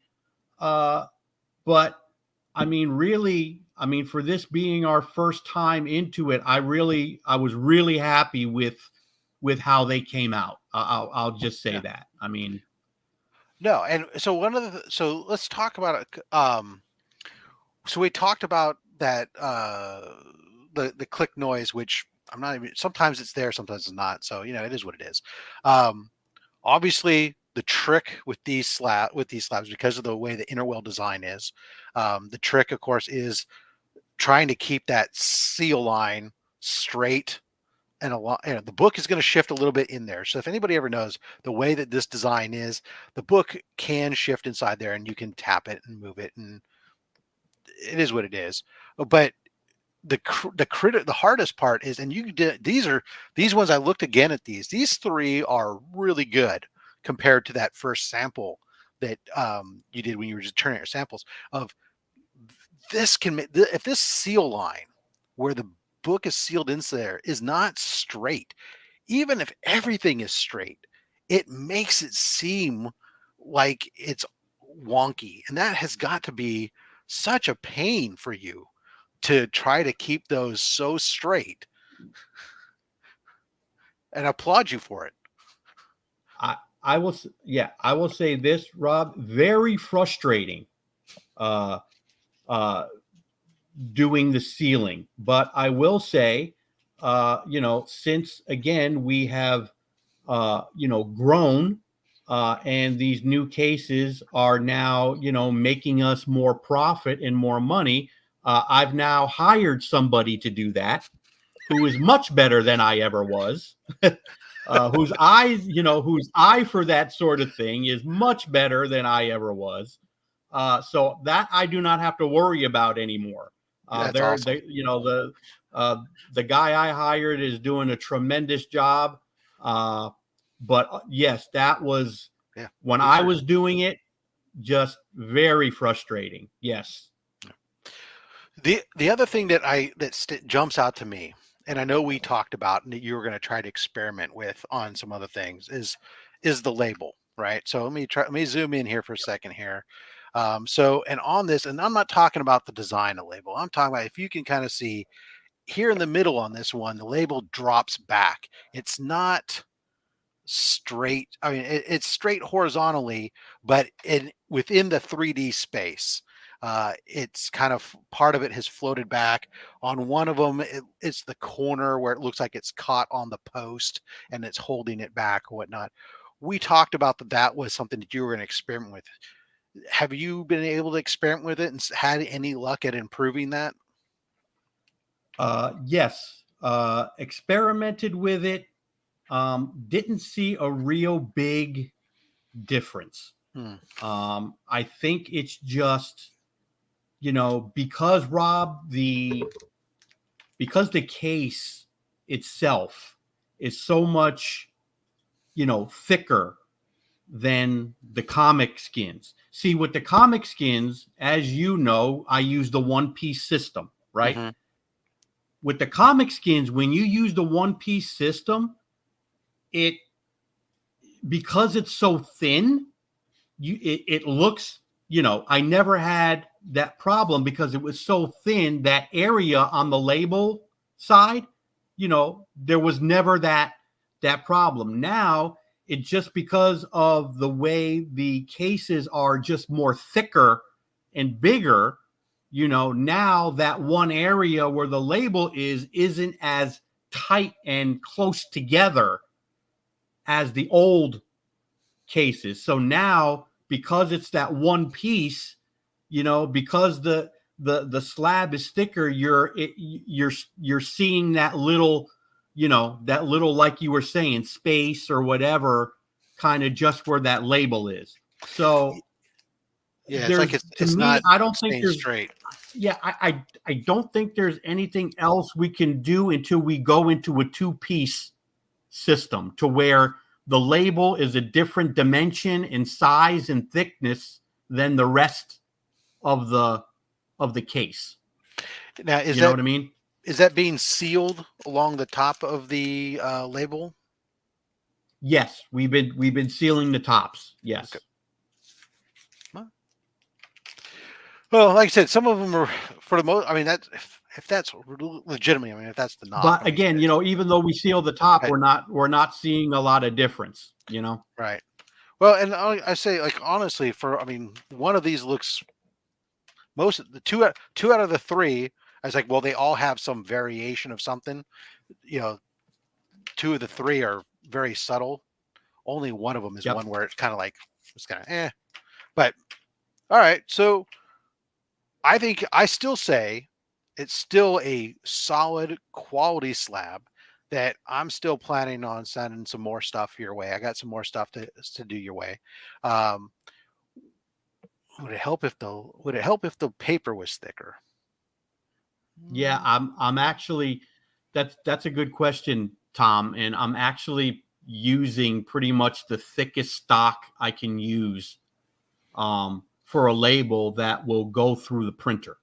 But I mean, really, I mean, for this being our first time into it, I was really happy with how they came out. I'll just say Yeah. that. I mean, No, and so so let's talk about it. So we talked about that the click noise, which I'm not even. Sometimes it's there, sometimes it's not. So it is what it is. Um, Obviously, the trick with these slabs, because of the way the inner well design is, the trick, of course, is trying to keep that seal line straight and a lot. The book is going to shift a little bit in there. So if anybody ever knows the way that this design is, the book can shift inside there, and you can tap it and move it, and it is what it is. But the hardest part is, and you did these ones. I looked again at these three are really good compared to that first sample that you did when you were just turning your samples of this. If this seal line where the book is sealed into there is not straight, even if everything is straight, it makes it seem like it's wonky, and that has got to be such a pain for you to try to keep those so straight, and I applaud you for it. I will say this, Rob, very frustrating. Uh, uh, Doing the ceiling. But I will say, since again we have, grown, and these new cases are now, making us more profit and more money. I've now hired somebody to do that, who is much better than I ever was. Whose eye for that sort of thing is much better than I ever was. So that I do not have to worry about anymore. That's awesome. The guy I hired is doing a tremendous job. But yes, that was Yeah, when these I are was doing it, just very frustrating. Yes. the other thing that jumps out to me, and I know we talked about and that you were going to try to experiment with on some other things, is the label, right? So let me zoom in here for a second here. So, and on this, and I'm not talking about the design of label, I'm talking about, if you can kind of see here in the middle on this one, the label drops back. It's not straight. I mean, it's straight horizontally, but within the 3D space. It's kind of, part of it has floated back. On one of them, it's the corner where it looks like it's caught on the post and it's holding it back or whatnot. we talked about that was something that you were going to experiment with. Have you been able to experiment with it and had any luck at improving that? Yes, experimented with it. Didn't see a real big difference. Hmm. I think it's just, because because the case itself is so much, thicker than the comic skins. See, with the comic skins, as you know, I use the one piece system, right? Mm-hmm. With the comic skins, when you use the one piece system, it because it's so thin, it looks, I never had that problem because it was so thin. That area on the label side, there was never that problem. Now it just because of the way the cases are just more thicker and bigger, now that one area where the label isn't as tight and close together as the old cases. So now, because it's that one piece, because the slab is thicker, you're seeing that little, like you were saying, space or whatever, kind of just where that label is. So Yeah, it's like to it's me, not I don't think staying there's, straight. yeah, I don't think there's anything else we can do until we go into a two-piece system to where the label is a different dimension in size and thickness than the rest of the case. Now, is You know that what I mean? is that being sealed along the top of the label? Yes, we've been sealing the tops. Okay. Yes. Well, like I said, some of them are for the most. I mean, that if that's legitimate. I mean, if that's the knock, But I mean, again, even though we seal the top, right, we're not seeing a lot of difference. right. Well, and I say, like, honestly, I mean, one of these looks most of the two out of the three. I was like, well, they all have some variation of something. You know, two of the three are very subtle. Only one of them is Yep. one where it's kind of like it's kind of But all right, so I think I still say it's still a solid quality slab that I'm still planning on sending some more stuff your way. I got some more stuff to do your way. Um, would it help if the paper was thicker? Yeah, Mm, I'm actually that's a good question, Tom, and I'm actually using pretty much the thickest stock I can use for a label that will go through the printer.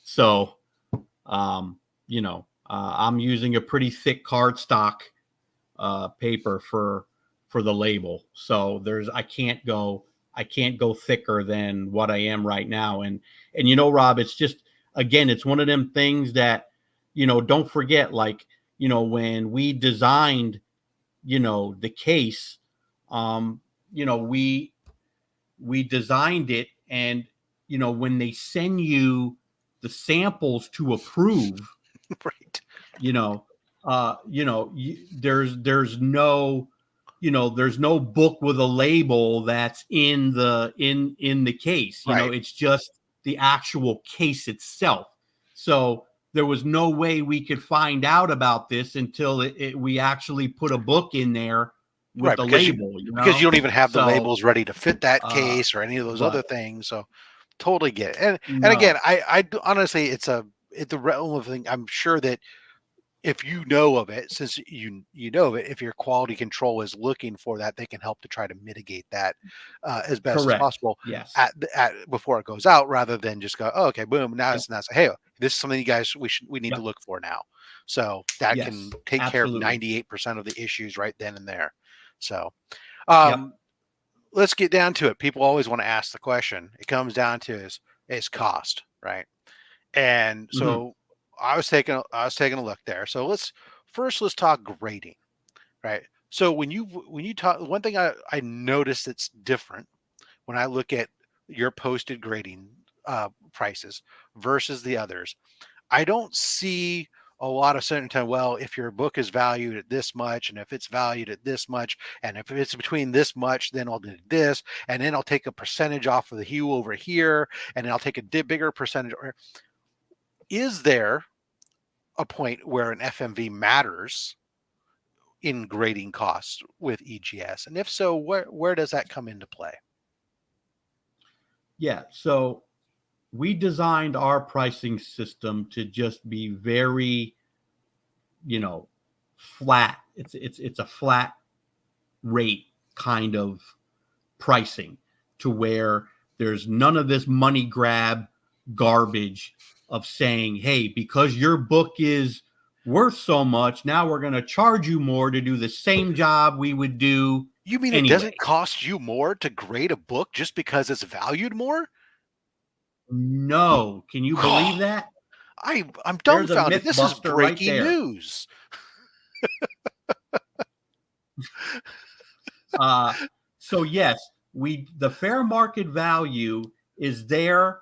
So, um, I'm using a pretty thick cardstock paper for the label. So I can't go thicker than what I am right now. And Rob, it's just, again, it's one of them things that, don't forget, like, when we designed, the case, um, we designed it, and when they send you the samples to approve, right, you know there's no book with a label that's in the case. right, It's just the actual case itself. So there was no way we could find out about this until we actually put a book in there with right. the label. Because you don't even have the So labels ready to fit that uh case or any of those other but things. So totally get it. And again, no. honestly, it's the realm of thing. I'm sure that if you know of it, since you know of it, if your quality control is looking for that, they can help to try to mitigate that as best as Correct. possible Yes. at before it goes out, rather than just go, oh, okay, boom, now Yep. it's not. Hey, this is something you guys we need to Yep. look for now. So that can Yes. take care of Absolutely. 98% of the issues right then and there. So Yep. um, let's get down to it. People always want to ask the question. It comes down to is cost, right? And Hmm. so I was taking a look there. So let's talk grading, right? So when you talk, one thing I noticed that's different when I look at your posted grading prices versus the others, I don't see a lot of certain time, well, if your book is valued at this much, and if it's valued at this much, and if it's between this much, then I'll do this, and then I'll take a percentage off of the hue over here, and then I'll take a bigger percentage. Is there a point where an FMV matters in grading costs with EGS? And if so, where does that come into play? Yeah. So we designed our pricing system to just be very, flat. It's a flat rate kind of pricing, to where there's none of this money grab garbage of saying, hey, because your book is worth so much, now we're going to charge you more to do the same job we would do. You mean it anyway. doesn't cost you more to grade a book just because it's valued more? No. Can you believe that? I'm There's a dumbfounded. This is myth-buster right breaking there. news. So yes, the fair market value is there,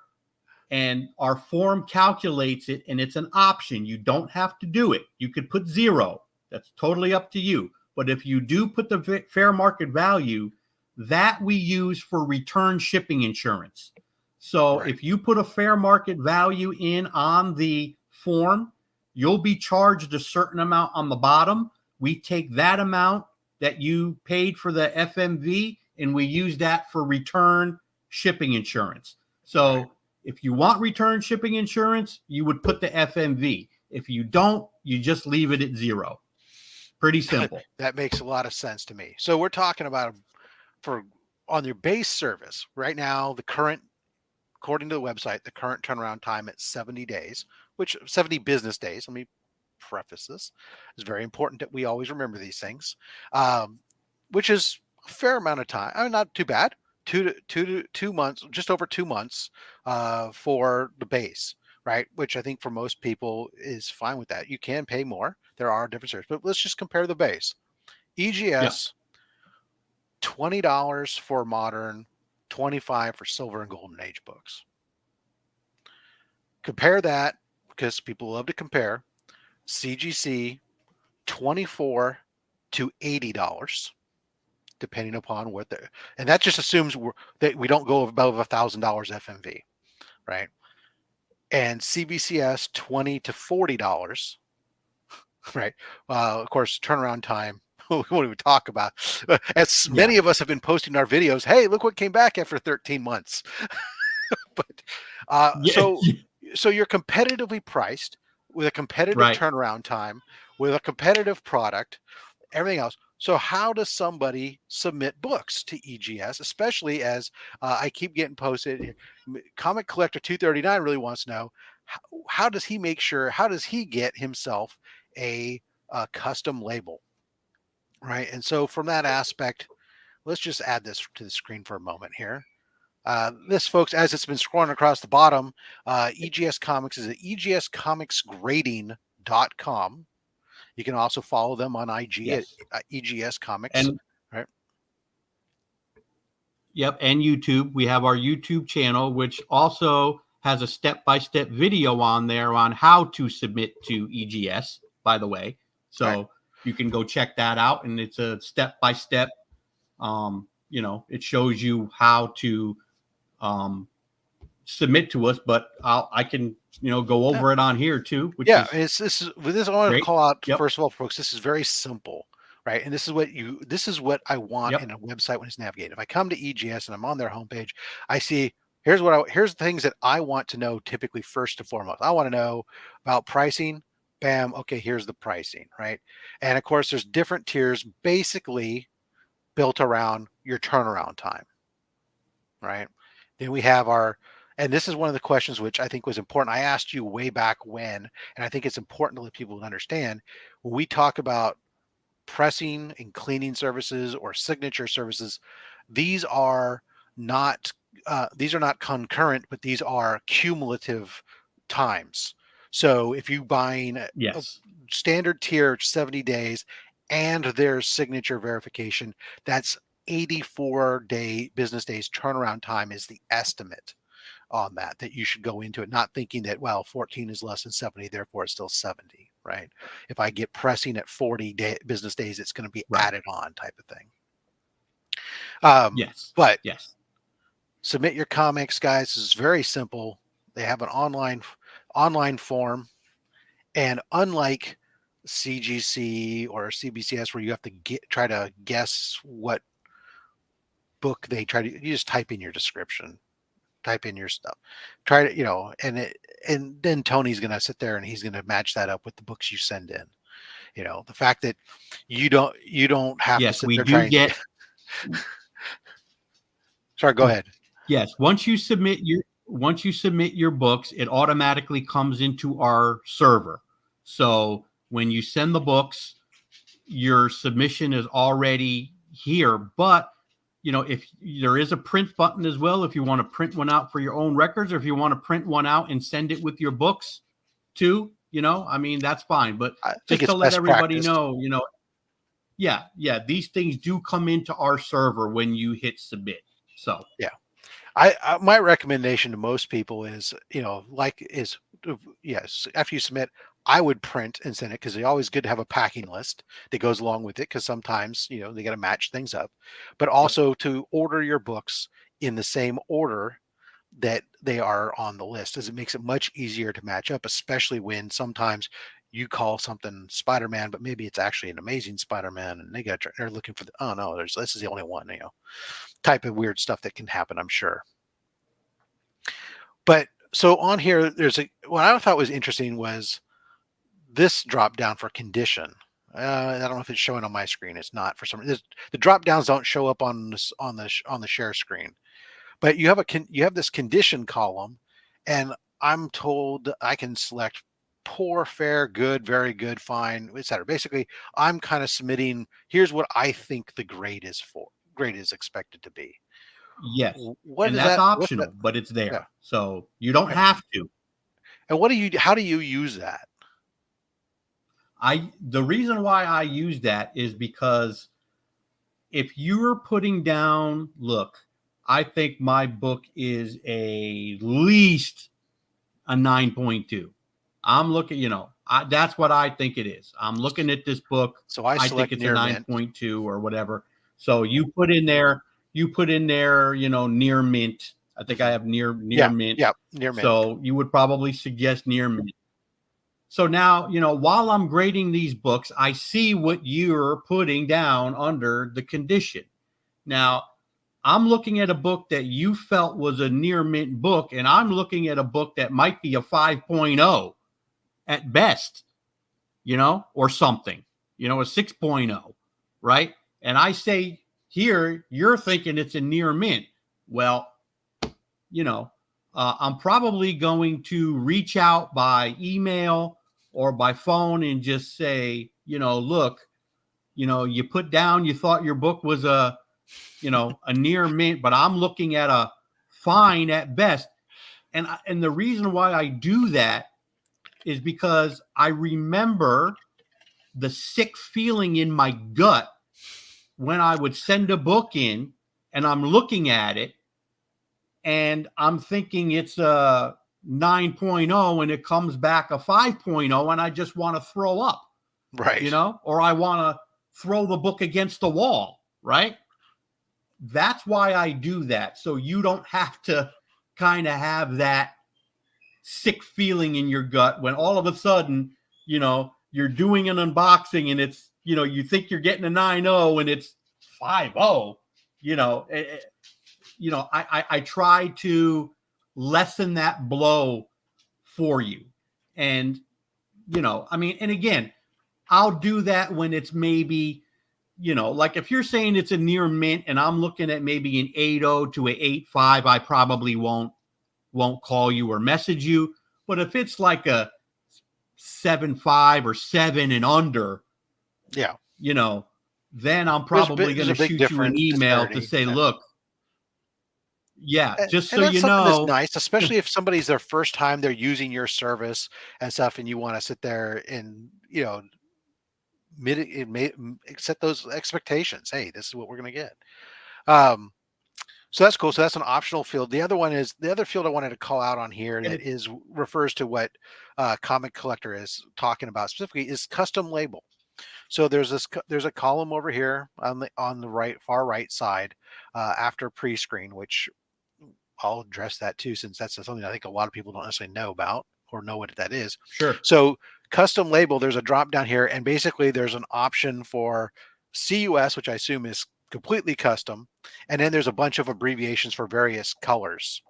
and our form calculates it, and it's an option. You don't have to do it. You could put 0. That's totally up to you. But if you do put the fair market value, that we use for return shipping insurance. So Right. if you put a fair market value in on the form, you'll be charged a certain amount on the bottom. We take that amount that you paid for the FMV, and we use that for return shipping insurance. So Right. if you want return shipping insurance, you would put the FMV. If you don't, you just leave it at 0. Pretty simple. That makes a lot of sense to me. So we're talking about, for on your base service right now, the current, according to the website, the current turnaround time at 70 days, which 70 business days. Let me preface this. It's very important that we always remember these things, which is a fair amount of time. I mean, not too bad. 2 months, just over 2 months for the base, right? Which I think for most people is fine with that. You can pay more. There are different services, but let's just compare the base. Yeah. EGS, $20 for modern, 25 for silver and golden age books. Compare that, because people love to compare. CGC, $24 to $80, depending upon what the, and that just assumes that we don't go above $1,000 FMV, right? And CBCS, $20 to $40, right? Of course, turnaround time, we won't even talk about. As many of us have been posting our videos, hey, look what came back after 13 months. But so you're competitively priced with a competitive turnaround time, with a competitive product, everything else. So how does somebody submit books to EGS, especially as I keep getting posted? Comic Collector 239 really wants to know, how does he make sure, how does he get himself a custom label, right? And so from that aspect, let's just add this to the screen for a moment here. This, folks, as it's been scrolling across the bottom, EGS Comics is at egscomicsgrading.com. You can also follow them on IG at EGS Comics. And, right. Yep. And YouTube. We have our YouTube channel, which also has a step-by-step video on there on how to submit to EGS, by the way. So you can go check that out. And it's a step-by-step, it shows you how to submit to us, but I can go over it on here too. Which this I want to call out first of all, folks. This is very simple, right? And this is what I want in a website when it's navigated. If I come to EGS and I'm on their homepage, I see here's the things that I want to know. Typically, first and foremost, I want to know about pricing. Bam. Okay, here's the pricing, right? And of course, there's different tiers, basically built around your turnaround time, right? Then we have and this is one of the questions which I think was important. I asked you way back when, and I think it's important to let people understand, when we talk about pressing and cleaning services or signature services, these are not concurrent, but these are cumulative times. So if you buying a standard tier 70 days and there's signature verification, that's 84 business days turnaround time is the estimate on that you should go into it, not thinking that, well, 14 is less than 70, therefore it's still 70, right? If I get pressing at 40 business days, it's going to be Right. added on type of thing. Yes. But Yes. submit your comics, guys. It's very simple. They have an online form, and unlike CGC or CBCS, where you have to try to guess what book they try to, you just type in your description, type in your stuff, try to, and then Tony's going to sit there and he's going to match that up with the books you send in. The fact that you don't have to Yes, sit we there do trying. get. Sorry, go ahead. Yes, once you submit your books, it automatically comes into our server. So when you send the books, your submission is already here. But if there is a print button as well, if you want to print one out for your own records, or if you want to print one out and send it with your books too, that's fine. But I think just it's to let best everybody practice. know, yeah, these things do come into our server when you hit submit. So Yeah. My recommendation to most people is, yes, after you submit, I would print and send it, because it's always good to have a packing list that goes along with it, because sometimes, they got to match things up, but also to order your books in the same order that they are on the list, as it makes it much easier to match up, especially when sometimes you call something Spider-Man, but maybe it's actually an Amazing Spider-Man, and they're looking for oh no, this is the only one, type of weird stuff that can happen, I'm sure. But so on here, what I thought was interesting was this drop down for condition. I don't know if it's showing on my screen. It's not, for some reason. The drop downs don't show up on the share screen. But you have this condition column, and I'm told I can select poor, fair, good, very good, fine, etc. Basically, I'm kind of submitting. Here's what I think the grade is expected to be. yes, What and is that's that? What's that? optional, but it's Yeah. there. So you don't And, have to. and how do you use that? The reason why I use that is because if you're putting down, look, I think my book is a least a 9.2. I'm looking, that's what I think it is. I'm looking at this book. So I I think select it's a near mint. 9.2 or whatever. So you put in there, near mint. I think I have near mint. Yeah, near mint. So you would probably suggest near mint. So now, while I'm grading these books, I see what you're putting down under the condition. Now, I'm looking at a book that you felt was a near mint book, and I'm looking at a book that might be a 5.0 at best, or something, a 6.0, right? And I say here, you're thinking it's a near mint. Well, I'm probably going to reach out by email or by phone and just say, look, you put down, you thought your book was a near mint, but I'm looking at a fine at best. And the reason why I do that is because I remember the sick feeling in my gut when I would send a book in and I'm looking at it and I'm thinking it's a 9.0 and it comes back a 5.0 and I just want to throw up, Right. or I want to throw the book against the wall, right? That's why I do that. So you don't have to kind of have that sick feeling in your gut when all of a sudden, you're doing an unboxing and it's, you think you're getting a 9.0 and it's 5.0, I try to lessen that blow for you. And, and again, I'll do that when it's maybe, like if you're saying it's a near mint and I'm looking at maybe an 8.0 to an 8.5, I probably won't call you or message you. But if it's like a 7.5 or 7 and under, Yeah. Then I'm probably going to shoot you an email to say, look, just so that's you something that's know. nice, especially if somebody's their first time they're using your service and stuff, and you want to sit there and set those expectations. Hey, this is what we're going to get. Um, So that's cool. So that's an optional field. The other one is the other field I wanted to call out on here And that is refers to what Comic Collector is talking about specifically is custom label. So there's a column over here on the right far right side after pre-screen, which I'll address that too, since that's something I think a lot of people don't necessarily know about or know what that is. sure. So custom label, there's a drop down here, and basically there's an option for CUS, which I assume is completely custom, and then there's a bunch of abbreviations for various colors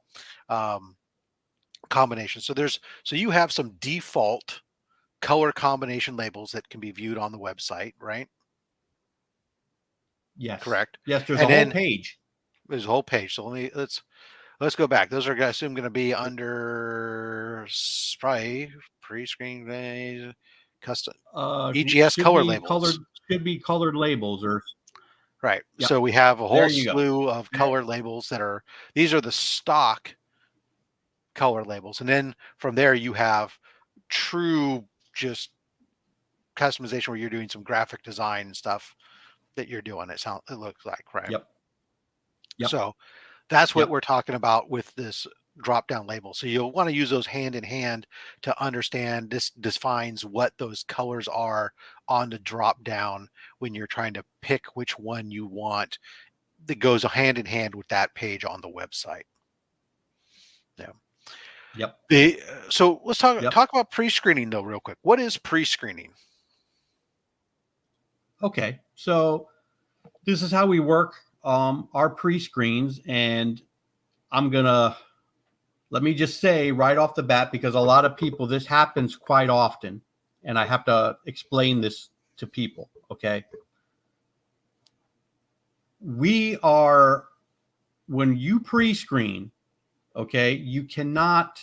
um, combinations. So you have some default color combination labels that can be viewed on the website, right? Yes. Correct. Yes, there's a And whole then page. there's a whole page. So let's go back. Those are I assume going to be under probably pre-screen custom EGS Should color be labels. colored labels or Right. yep. So we have a There whole you go. slew of color labels that are these are the stock color labels. And then from there you have true just customization where you're doing some graphic design and stuff that you're doing. It looks like, right? Yep. Yep. So that's what Yep. we're talking about with this drop down label. So you'll want to use those hand in hand to understand this defines what those colors are on the drop down when you're trying to pick which one you want that goes hand in hand with that page on the website. Yeah. Yep. So let's talk Yep. about pre-screening though real quick. What is pre-screening? Okay. So this is how we work our pre-screens, and let me just say right off the bat, because a lot of people, this happens quite often, and I have to explain this to people. Okay. When you pre-screen, okay, you cannot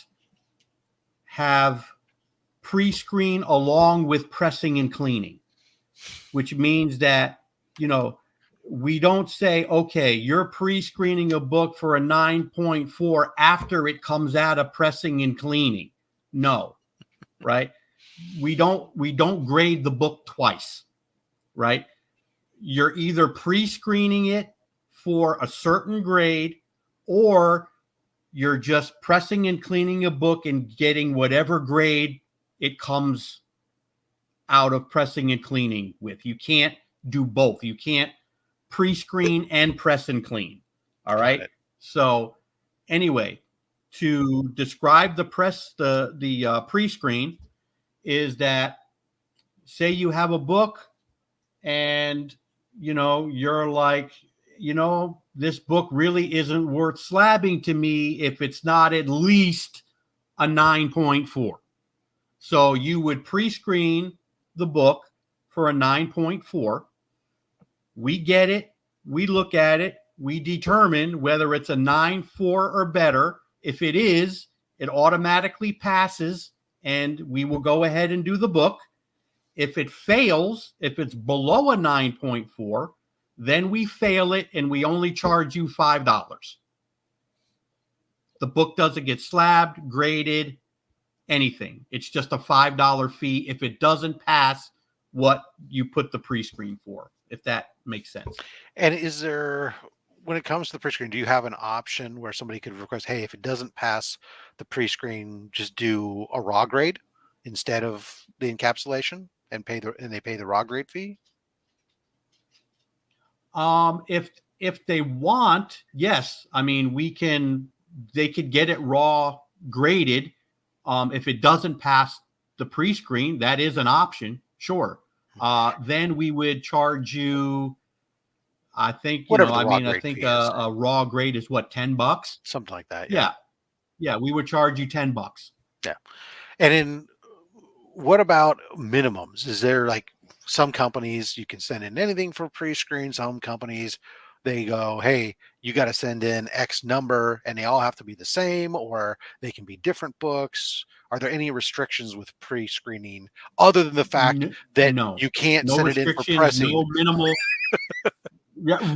have pre-screen along with pressing and cleaning, which means that, we don't say, okay, you're pre-screening a book for a 9.4 after it comes out of pressing and cleaning. No, right? We don't grade the book twice, right? You're either pre-screening it for a certain grade, or you're just pressing and cleaning a book and getting whatever grade it comes out of pressing and cleaning with. You can't do both. You can't pre-screen and press and clean. All right. So anyway, to describe the pre-screen is that, say you have a book and you're like, this book really isn't worth slabbing to me if it's not at least a 9.4. So you would pre-screen the book for a 9.4. We get it. We look at it. We determine whether it's a 9.4 or better. If it is, it automatically passes, and we will go ahead and do the book. If it fails, if it's below a 9.4, then we fail it, and we only charge you $5. The book doesn't get slabbed, graded, anything. It's just a $5 fee if it doesn't pass what you put the pre-screen for, if that makes sense. And is there, when it comes to the pre-screen, do you have an option where somebody could request, hey, if it doesn't pass the pre-screen, just do a raw grade instead of the encapsulation and they pay the raw grade fee? If they want, yes. I mean, they could get it raw graded. If it doesn't pass the pre-screen, that is an option. Sure. Then we would charge you, I think, a raw grade is what, $10? Something like that. Yeah. Yeah. We would charge you $10. Yeah. And then what about minimums? Is there like some companies you can send in anything for pre-screen? Some companies, they go, hey, you got to send in X number and they all have to be the same, or they can be different books. Are there any restrictions with pre-screening other than the fact that you can't send it in for pressing? No minimal. Yeah,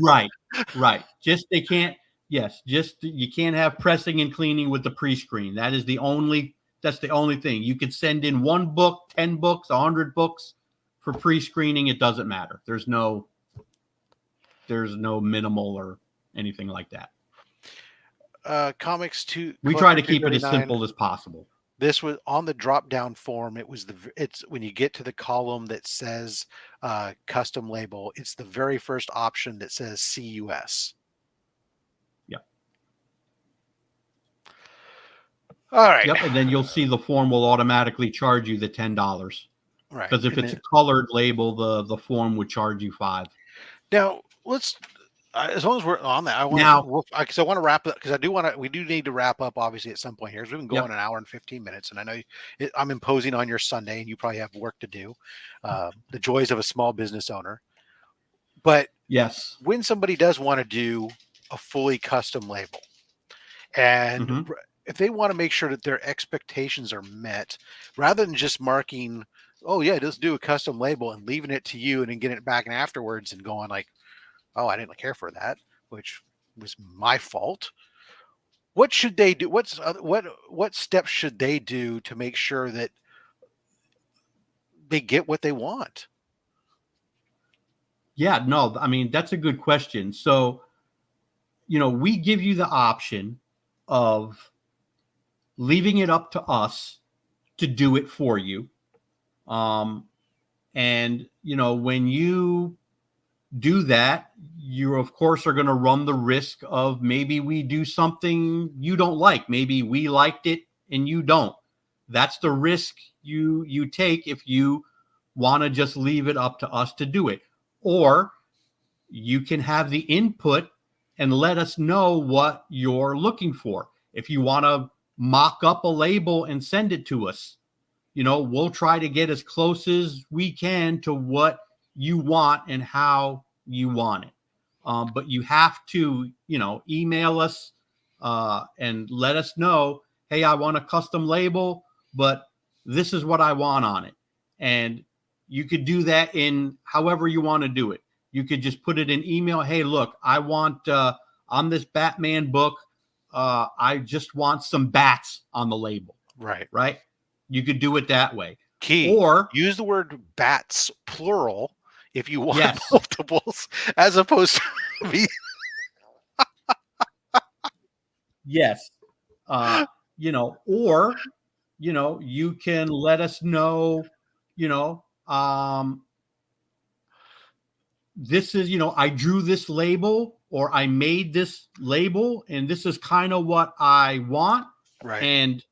right. Just they can't. Yes, just you can't have pressing and cleaning with the pre-screen. That's the only thing. You could send in 1 book, 10 books, 100 books for pre-screening. It doesn't matter. There's no minimal or anything like that. comics to We Collector try to keep it as 239. simple as possible. This was on the drop down form. It's when you get to the column that says custom label, it's the very first option that says CUS. Yep. All right. Yep. And then you'll see the form will automatically charge you the $10. Right. Because if And it's a colored label, the form would charge you $5. now let's, as long as we're on that, I want Now, to, because I want to wrap up, because we do need to wrap up obviously at some point here. 'Cause we've been going yep. an hour and 15 minutes, and I know I'm imposing on your Sunday, and you probably have work to do. The joys of a small business owner. But Yes. when somebody does want to do a fully custom label, and Mm-hmm. if they want to make sure that their expectations are met, rather than just marking, oh yeah, just do a custom label and leaving it to you and then getting it back and afterwards and going like, oh, I didn't care for that, which was my fault. What should they do? What steps should they do to make sure that they get what they want? Yeah, no, I mean, that's a good question. So, we give you the option of leaving it up to us to do it for you. And, when you do that, you, of course, are going to run the risk of maybe we do something you don't like. Maybe we liked it and you don't. That's the risk you take if you want to just leave it up to us to do it. Or you can have the input and let us know what you're looking for. If you want to mock up a label and send it to us, we'll try to get as close as we can to what you want and how you want it. But you have to, email us and let us know, hey, I want a custom label, but this is what I want on it. And you could do that in however you want to do it. You could just put it in email. Hey, look, I want on this Batman book, I just want some bats on the label. Right. Right. You could do it that way. Key. Or use the word bats, plural, if you want yes. multiples, as opposed to me. Yes. Or, you can let us know, this is, I drew this label or I made this label and this is kind of what I want. Right. And,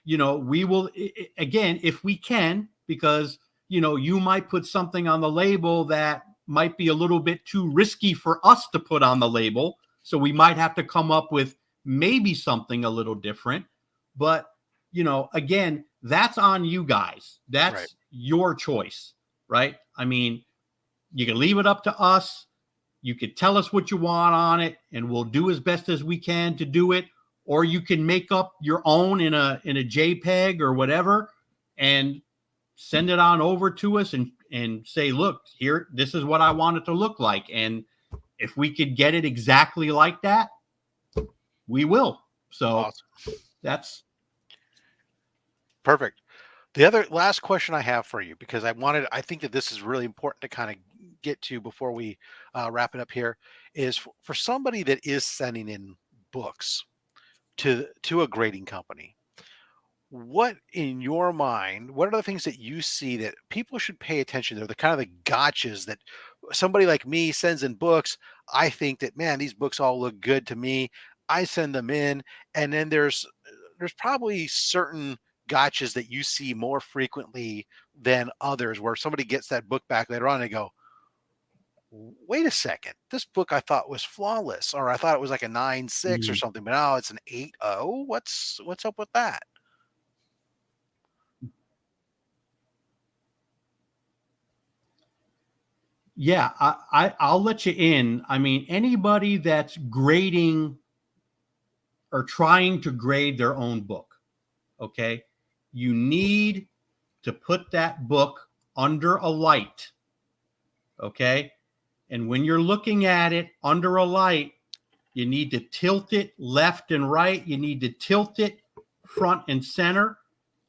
we will, again, if we can, because, you might put something on the label that might be a little bit too risky for us to put on the label. So we might have to come up with maybe something a little different. But, again, that's on you guys. That's right. your choice, right? I mean, you can leave it up to us. You could tell us what you want on it, and we'll do as best as we can to do it. Or you can make up your own in a JPEG or whatever, and send it on over to us and say, look, here, this is what I want it to look like. And if we could get it exactly like that, we will. So awesome. That's perfect. The other last question I have for you, because I think that this is really important to kind of get to before we wrap it up here, is for somebody that is sending in books to a grading company. What, in your mind, what are the things that you see that people should pay attention to? The kind of the gotchas that somebody like me sends in books. I think that, man, these books all look good to me. I send them in, and then there's probably certain gotchas that you see more frequently than others, where somebody gets that book back later on and they go, wait a second, this book I thought was flawless, or I thought it was like a 9.6 or something, but now it's an 8.0. What's up with that? Yeah, I'll let you in. I mean, anybody that's grading or trying to grade their own book, okay, you need to put that book under a light, okay? And when you're looking at it under a light, you need to tilt it left and right. You need to tilt it front and center.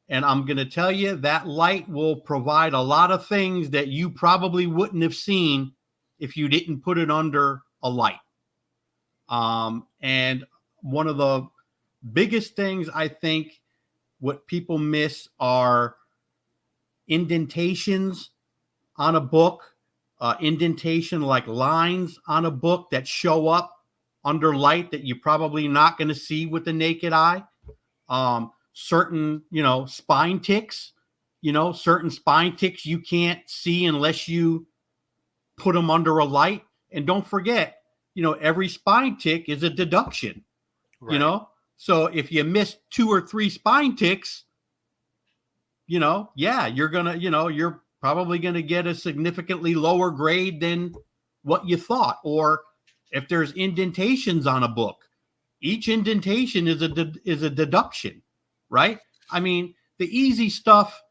And I'm going to tell you that light will provide a lot of things that you probably wouldn't have seen if you didn't put it under a light. And biggest things I think what people miss are indentations on a book, indentation like lines on a book that show up under light that you're probably not going to see with the naked eye. Certain, spine ticks, certain spine ticks you can't see unless you put them under a light. And don't forget, every spine tick is a deduction, Right. So if you miss 2 or 3 spine ticks, yeah, you're probably gonna get a significantly lower grade than what you thought. Or if there's indentations on a book, each indentation is a deduction, right? I mean, the easy stuff,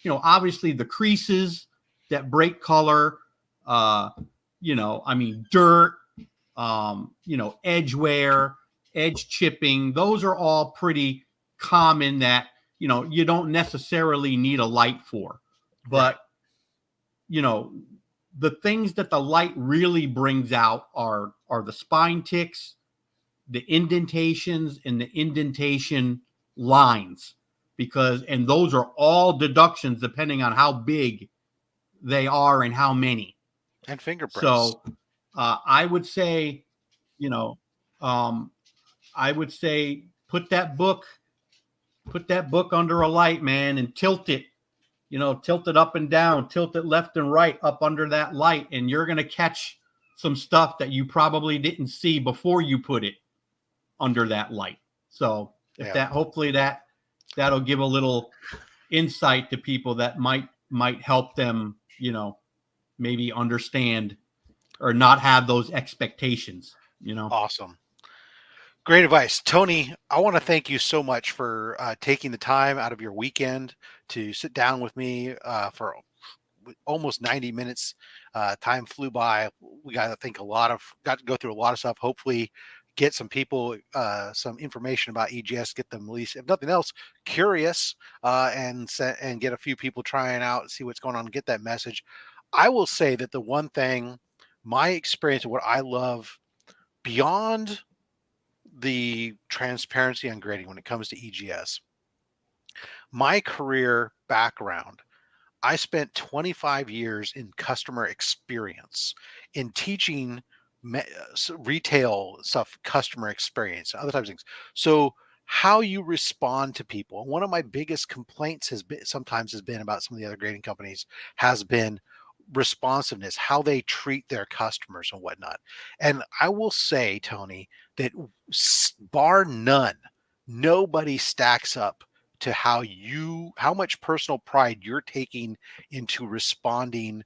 obviously the creases that break color, dirt, edge wear, edge chipping, those are all pretty common that, you don't necessarily need a light for. Right. But, the things that the light really brings out are the spine ticks, the indentations, and the indentation lines, and those are all deductions depending on how big they are and how many. And fingerprints. So I would say, you know, um, I would say put that book under a light, man, and tilt it, tilt it up and down, tilt it left and right up under that light, and you're going to catch some stuff that you probably didn't see before you put it under that light. So if Yeah. hopefully that'll give a little insight to people that might help them, maybe understand or not have those expectations, Awesome. Great advice. Tony, I want to thank you so much for taking the time out of your weekend to sit down with me for almost 90 minutes. Time flew by. We got to go through a lot of stuff. Hopefully get some people some information about EGS, get them at least, if nothing else, curious, and get a few people trying out, see what's going on, and get that message. I will say that the one thing, my experience, what I love beyond the transparency on grading when it comes to EGS, my career background, I spent 25 years in customer experience, in teaching retail stuff, customer experience, other types of things. So how you respond to people. One of my biggest complaints has been about some of the other grading companies has been responsiveness, how they treat their customers and whatnot. And I will say, Tony, that bar none, nobody stacks up to how much personal pride you're taking into responding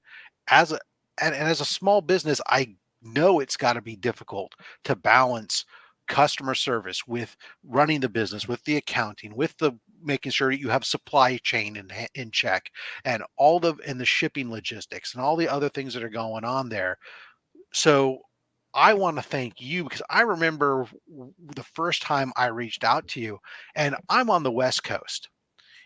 as a and as a small business. I know it's got to be difficult to balance customer service with running the business, with the accounting, with the making sure you have supply chain in check, and the shipping logistics and all the other things that are going on there. So I want to thank you because I remember the first time I reached out to you, and I'm on the West Coast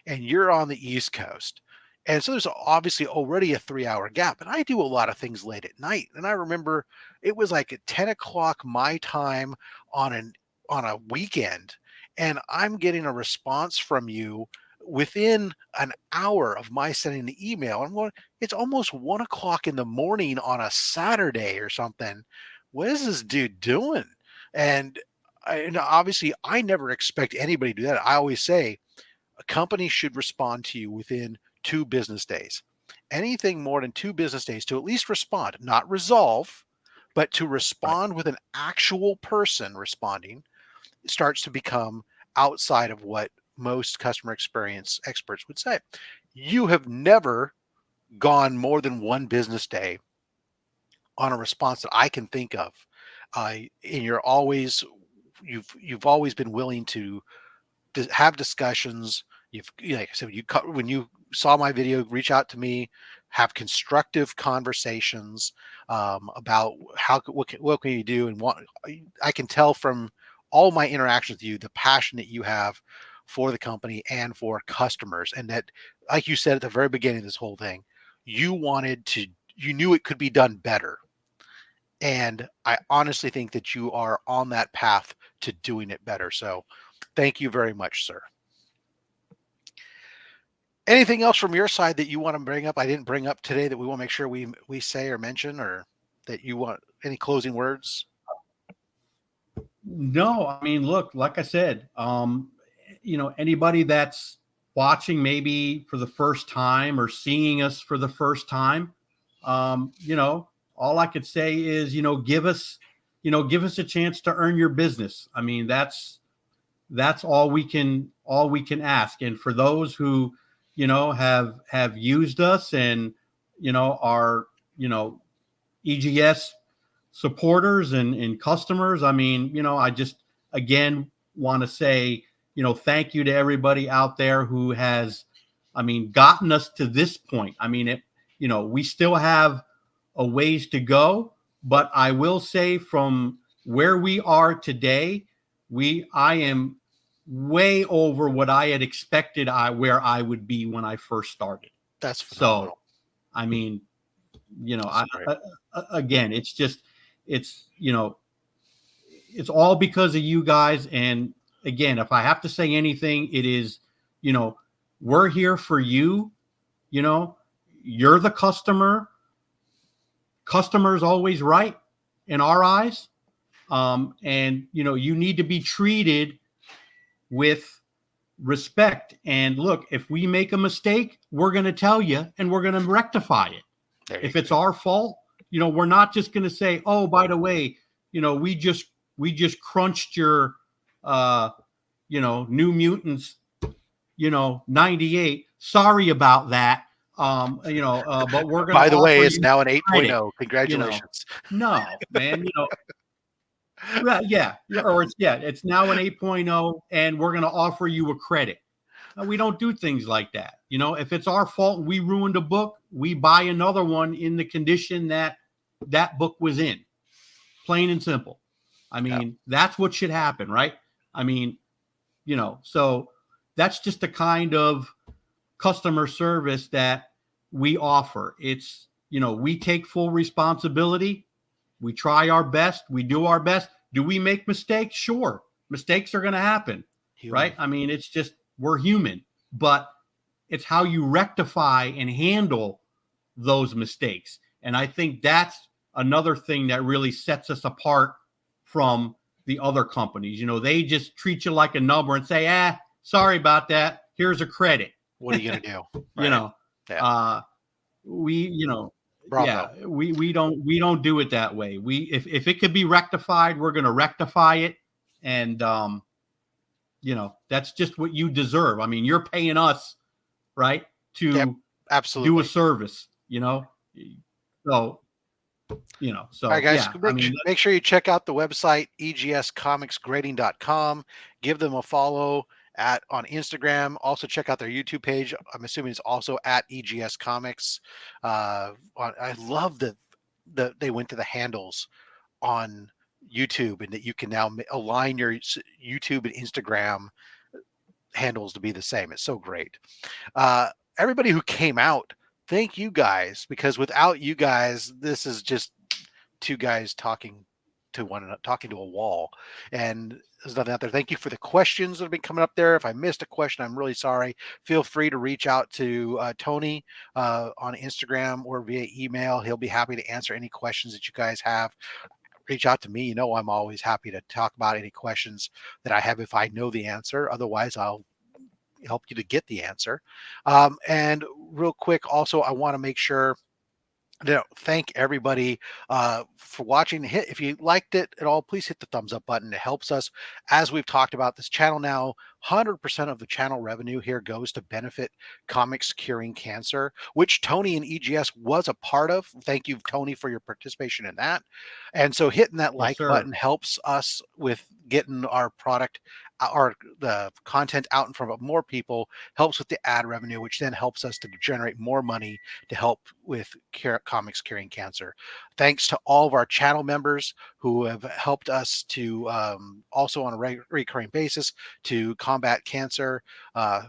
and you're on the East Coast. And so there's obviously already a 3 hour gap. And I do a lot of things late at night. And I remember it was like at 10 o'clock my time on a weekend. And I'm getting a response from you within an hour of my sending the email. I'm going, it's almost 1 o'clock in the morning on a Saturday or something. What is this dude doing? And obviously I never expect anybody to do that. I always say, a company should respond to you within 2 business days. Anything more than 2 business days to at least respond, not resolve, but to Right. respond with an actual person responding starts to become outside of what most customer experience experts would say. You have never gone more than 1 business day on a response that I can think of. And you've always been willing to have discussions. Like I said, when you saw my video, reach out to me, have constructive conversations about what can you do, and what I can tell from all my interactions with you, the passion that you have for the company and for customers, and that, like you said at the very beginning of this whole thing, you knew it could be done better, And I honestly think that you are on that path to doing it better. So thank you very much, sir. Anything else from your side that you want to bring up? I didn't bring up today that we want to make sure we say or mention, or that you want any closing words? No, I mean, look, like I said, anybody that's watching maybe for the first time or seeing us for the first time, all I could say is, give us a chance to earn your business. I mean, that's all we can ask. And for those who, have used us and, are, EGS supporters and customers. I mean, I just again want to say, thank you to everybody out there who has, gotten us to this point. I mean, we still have a ways to go, but I will say from where we are today, I am way over what I had expected where I would be when I first started. That's So, phenomenal. I mean, That's great. again, it's it's all because of you guys. And again, if I have to say anything, it is, we're here for you. You're the customer. Customer's always right in our eyes. And you need to be treated with respect. And look, if we make a mistake, we're going to tell you and we're going to rectify it. If it's our fault, we're not just going to say, oh, by the way, we just crunched your, New Mutants, 98. Sorry about that. But we're going to By the way, offer it's you now an credit. 8.0. Congratulations. No, man, yeah, or it's now an 8.0 and we're going to offer you a credit. We don't do things like that. If it's our fault and we ruined a book, we buy another one in the condition that book was in. Plain and simple. I mean, that's what should happen, right? I mean, so that's just the kind of customer service that we offer. It's, we take full responsibility. We try our best. We do our best. Do we make mistakes? Sure. Mistakes are going to happen, right? I mean, it's just, we're human, but it's how you rectify and handle those mistakes. And I think that's another thing that really sets us apart from the other companies. They just treat you like a number and say, sorry about that. Here's a credit. What are you going to do? Right? We don't do it that way. If it could be rectified, we're going to rectify it. And, that's just what you deserve. I mean, you're paying us, right, to absolutely do a service, so, so, all right, guys, yeah, make sure you check out the website, egscomicsgrading.com. Give them a follow on Instagram. Also check out their YouTube page. I'm assuming it's also at EGS Comics. I love that they went to the handles on YouTube and that you can now align your YouTube and Instagram handles to be the same. It's so great. Everybody who came out, thank you guys, because without you guys, this is just two guys talking to one another, talking to a wall, and there's nothing out there. Thank you for the questions that have been coming up there. If I missed a question, I'm really sorry. Feel free to reach out to Tony on Instagram or via email. He'll be happy to answer any questions that you guys have. Reach out to me. I'm always happy to talk about any questions that I have if I know the answer. Otherwise, I'll help you to get the answer. And real quick, also, I want to make sure thank everybody for watching. If you liked it at all, please hit the thumbs up button. It helps us. As we've talked about, this channel now, 100% of the channel revenue here goes to benefit comics curing cancer, which Tony and EGS was a part of. Thank you, Tony, for your participation in that. And so hitting that like button helps us with getting our product or the content out in front of more people, helps with the ad revenue, which then helps us to generate more money to help with comics curing cancer. Thanks to all of our channel members who have helped us to also on a recurring basis to combat cancer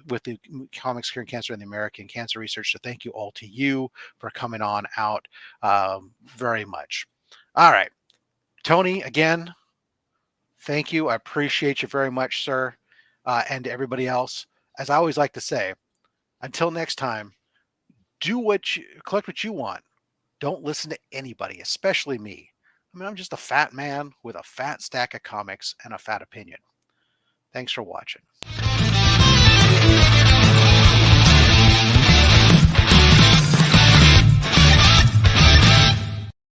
with the comics curing cancer and the American Cancer Research. So thank you all to you for coming on out very much. All right. Tony, again, thank you. I appreciate you very much, sir. And to everybody else, as I always like to say, until next time, collect what you want. Don't listen to anybody, especially me. I mean, I'm just a fat man with a fat stack of comics and a fat opinion. Thanks for watching.